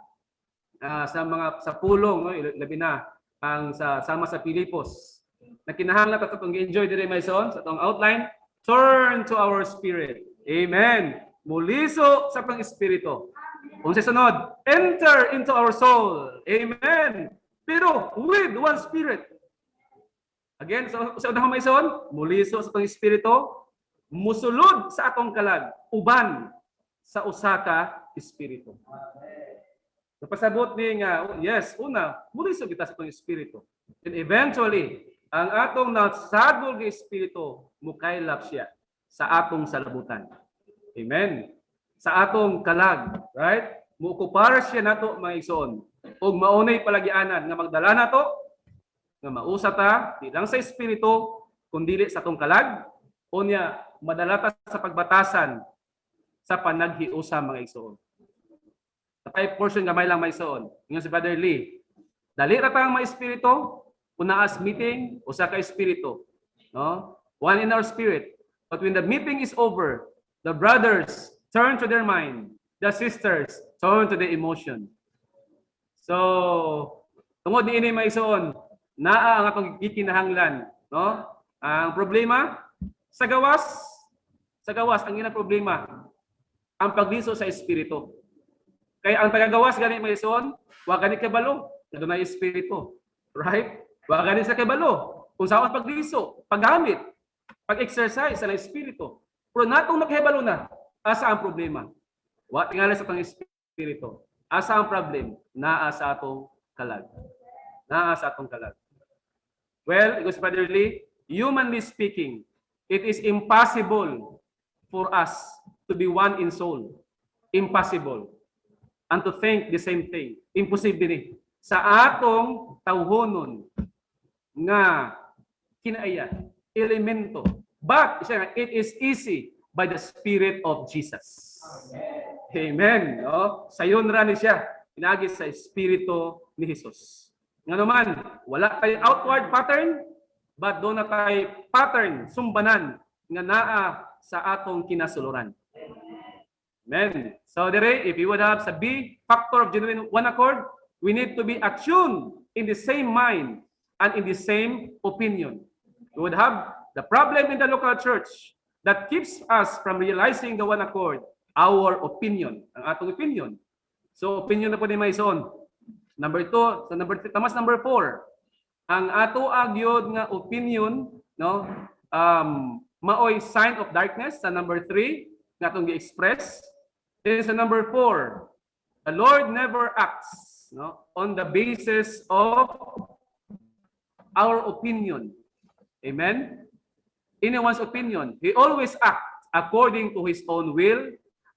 sa pulong, no, labi na ang sama sa Pilipos. Nakinahanglan ta katong enjoy dire may son sa tong outline. Turn to our spirit. Amen. Muliso sa pang espiritu. Unsay sunod? Enter into our soul. Amen. Pero with one spirit. Again, sa unang may son, muliso sa pang espiritu, musulod sa atong kalag, uban sa usa ka espiritu. Napasabot ni nga, yes, una, muliso kita sa atong espiritu. And eventually, ang atong nasadol nga espiritu, mukaylap siya sa atong salabutan. Amen. Sa atong kalag, right? Muokupar siya nato mga igsoon. Og maunay palagianan nga magdala nato nga mausa ta di lang sa espiritu kundi sa atong kalag unya madala ta sa pagbatasan sa panaghiusa mga igsoon. Patay portion gamay lang may igsoon. Ingon si Brother Lee, dali ra tang mga espiritu unaas meeting usa ka espiritu, no? One in our spirit. But when the meeting is over, the brothers turn to their mind, the sisters turn to the emotion. So, tungod ni ini maison, naa ang atong gikinahanglan, no? Ang problema sa gawas ang ina problema ang pagliso sa espiritu. Kaya ang tagagawas gani maison, wa gani kabalo, adunay espiritu, right? Wa gani sa kabalo. Kung saan pagliso, paggamit, pag-exercise sa espiritu. Pero natong naghibalo na, asa ang problema? Wa tingali sa atong espiritu. Asa ang problem? Naa sa atong kalag. Naa sa atong kalag. Well, it was Brother Lee, humanly speaking, it is impossible for us to be one in soul. Impossible. And to think the same thing. Imposible ni. Sa atong tawhonon nga kinaiya, elemento. But it is easy by the Spirit of Jesus. Amen. No? Sayon ra ni siya. Pinagi sa Espiritu ni Jesus. Nga naman, wala tayo outward pattern, but doon na tayo pattern, sumbanan, nga naa sa atong kinasuluran. Amen. So, if you would have sa B factor of genuine one accord, we need to be attuned in the same mind and in the same opinion. We would have the problem in the local church that keeps us from realizing the one accord, our opinion, ang atong opinion. So, opinion na po ni Maison. Number 2, so number 4, ang ato agyod nga opinion, no, maoy sign of darkness. Sa number 3, nga atong gi-express. Then sa number 4, the Lord never acts, no, on the basis of our opinion. Amen? Anyone's opinion. He always acts according to his own will,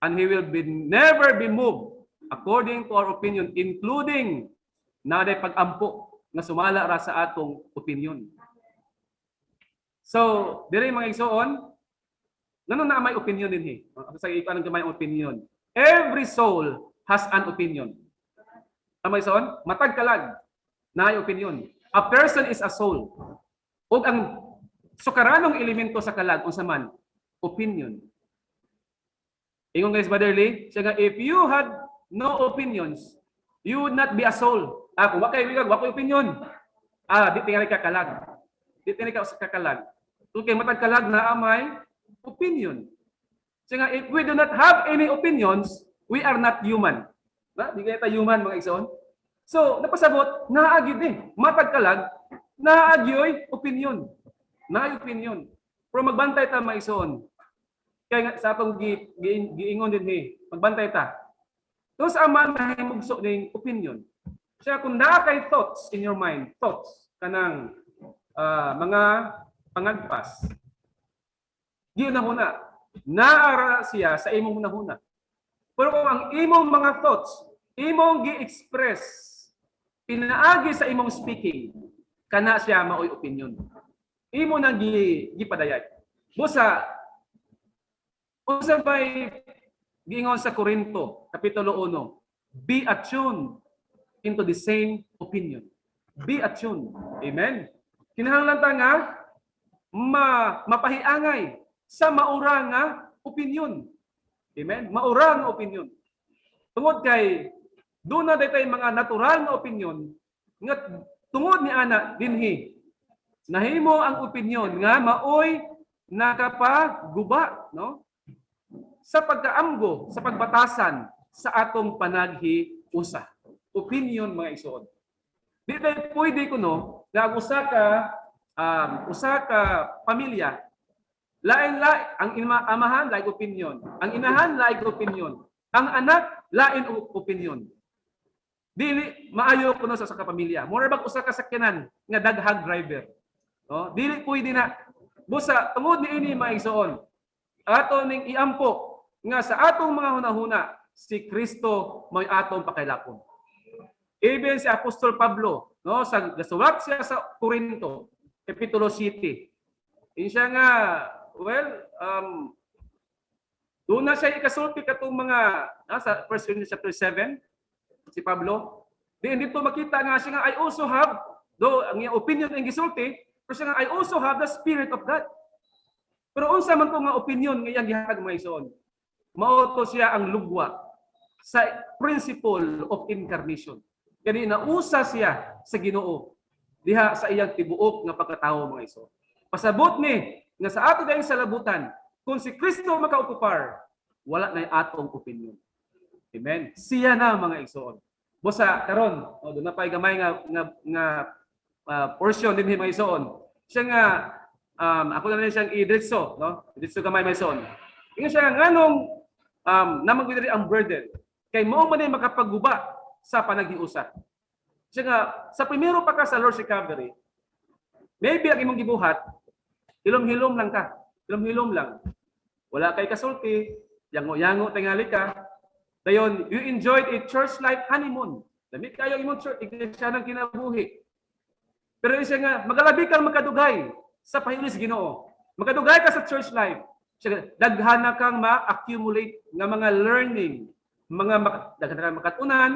and he will never be moved according to our opinion, including na day pag-ampo na sumala ra sa atong opinion. So, dire mga igsoon, nanon na may opinion din sa ipan ng may opinion. Every soul has an opinion. Tama igsoon? Matag kalag na ay opinion. A person is a soul. Ug ang sukaranong elemento sa kalag unsa man, opinion. Ingon guys, Brother Lee, siya nga, if you had no opinions, you would not be a soul. Kung wakay opinion, di tingali ka kalag. Di tingali ka sa kakalag. Kung kay matag kalag na amay opinion. Siya nga, if we do not have any opinions, we are not human. Di kaya tayo human, mga igsoon. So, napasabot, naagid matag kalag, naagyoy opinion. Naay opinion. Pero magbantay ta, mga igsoon. Kaya nga sa atong giingon din magbantay ta. Doon sa aman na himugso ng opinion. Siya kung naa kay thoughts in your mind, thoughts kanang mga pangagpas. Ginahuna, naara siya sa imong nahuna. Pero kung ang imong mga thoughts, imong gi-express, pinaagi sa imong speaking, kana siya maoy opinion. Imo nang gipadayag. Busa usa bay giingon sa Korinto, Kapitulo 1, be attuned into the same opinion. Be attuned. Amen? Kinahanglan ta nga mapahiangay sa maura nga opinion. Amen? Maura nga opinion. Tungod kay doon na daytay mga natural nga opinion nga tungod ni ana dinhi nahimo ang opinion nga maoy nakapaguba, no? Sa pagkaamgo, sa pagbatasan sa atong panaghiusa. Opinion, mga igsoon. Di tayo pwede kuno na usa ka pamilya, lain-lain, ang amahan, like opinion. Ang inahan, like opinion. Ang anak, lain opinion. Dili, maayo kuno sa kapamilya. Mura bang usa ka sakyanan nga daghag driver. No? Dili pwede na. Busa, tungod ni ini, mga igsoon, ato ning iampo nga sa atong mga hunahuna si Kristo may atong pakilakon. Even si Apostol Pablo, no, sa gasulat siya sa Corinto, Kapitulo 7. Siya nga, well, doon na siya ikasulti katong mga sa 1 Corinthians chapter 7, si Pablo. Then dito makita nga siya nga, I also have, though ang iyang opinion ang gisulti, pero siya nga, I also have the Spirit of God. Pero unsa man ko nga opinion nga iyang gihatag mga igsoon, mao to siya ang lugwa sa principle of incarnation. Kani nausa siya sa Ginoo diha sa iyang tibuok nga pagkatawo mga igsoon. Pasabot ni nga sa ato dayong salabutan, kung si Kristo makaokupar, wala na atong opinion. Amen. Siya na mga igsoon. Busa karon, doon na pay gamay nga portion din mga igsoon. Siya nga ako na rin siyang i-diretso, no? Diretso gamay mga igsoon. Ingon siya nga nganong namagwidiri ang burden kay mao man makapagguba sa panaghiusa. Siya nga sa primero pa ka sa Lord's Recovery, maybe ang imong gibuhat, hilom-hilom lang ka. Hilom-hilom lang. Wala kay kasulti, yango-yango tingali ka. Dayon, you enjoyed a church life honeymoon. Dami kayo imong church, iglesia ng kinabuhi. Pero siya nga, magalabi kang magkadugay sa pahiulis Ginoo. Magkadugay ka sa church life. Siya, daghan na kang ma-accumulate nga mga learning, daghan na kang makatunan,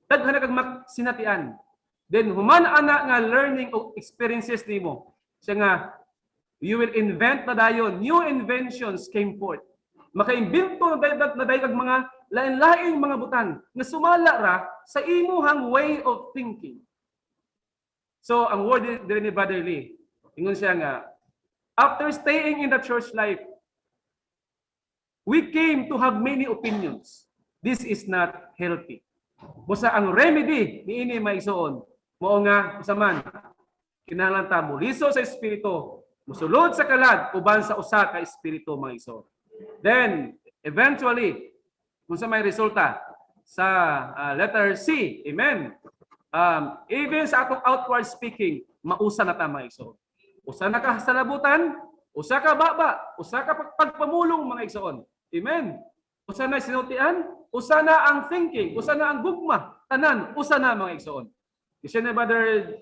daghan na kang sinatian. Then, human ana nga learning o experiences nimo. Siya nga, you will invent na dayon. New inventions came forth. Makaimbento na dayon mga lain-laing mga butan na sumala ra sa imuhang way of thinking. So, ang word din ni Brother Lee, ingon siya nga, after staying in the church life, we came to have many opinions. This is not healthy. Busa ang remedy ni ini maigsoon, mao nga usaman, kinahanglan ta muliso sa espiritu, musulod sa kalag uban sa usa ka espiritu mga igsoon. Then eventually kung sa may resulta sa letter C, amen. Even sa atong outward speaking, mausa na ta mga igsoon. Usa na ka sa labutan, usa ka baba, usa ka pagpamulong mga igsoon. Amen. Usa na sinultian, usa na ang thinking, usa na ang gugma, tanan, usa na mga igsoon. Kasi na Brother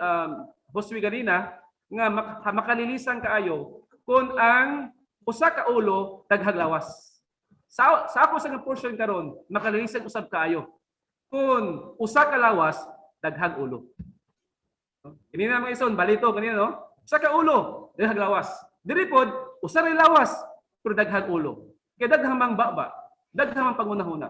Josue ganina nga makalilisan kaayo kung ang usa ka ulo daghang lawas. Sa ako sa portion karon makalilisan usab kaayo. Kung usa ka lawas daghang ulo. Kanina mga igsoon balito kanina no? Usa ka ulo daghang lawas. Diri pod usa ra lawas pero daghang ulo. Kaya daghang mang baba, daghang mang pangunahuna.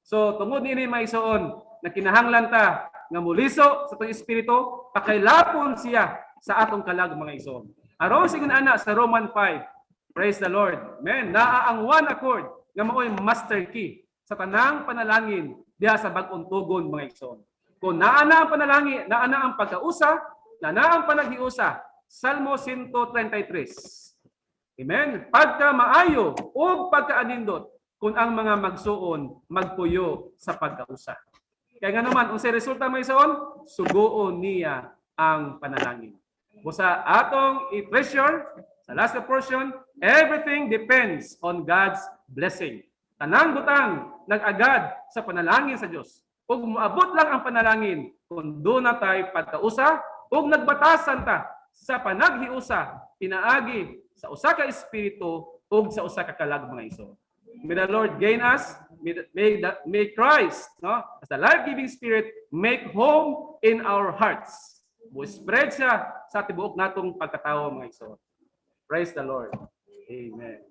So tungod niini mga igsoon na kinahanglan ta nga muliso sa atong espiritu, pakailapon siya sa atong kalag mga igsoon. Aron sigon ana sa Roman 5. Praise the Lord. Amen. Naa ang one accord nga mao'y master key sa tanang panalangin diha sa bag-ong tugon mga igsoon. Kung naa na ang panalangin, naa na ang pagkausa, naa ang panaghiusa. Salmo 133. Amen. Pagka maayo o pagkaanindot kung ang mga magsuon magpuyo sa pagkausa. Kaya nga naman, unsay resulta mga igsoon, sugoon niya ang panalangin. Busa atong i-pressure sa last portion, everything depends on God's blessing. Tanang butang nag-agad sa panalangin sa Dios. Ug moabot lang ang panalangin kung doon na tayo pagkausa ug nagbatasan ta sa panaghiusa pinaagi sa usa ka espiritu ug sa usa ka kalag mga igsoon. May the Lord gain us. May Christ, no, as the life-giving Spirit, make home in our hearts. Spread siya sa tibuok natong pagkatao mga igsoon. Praise the Lord. Amen.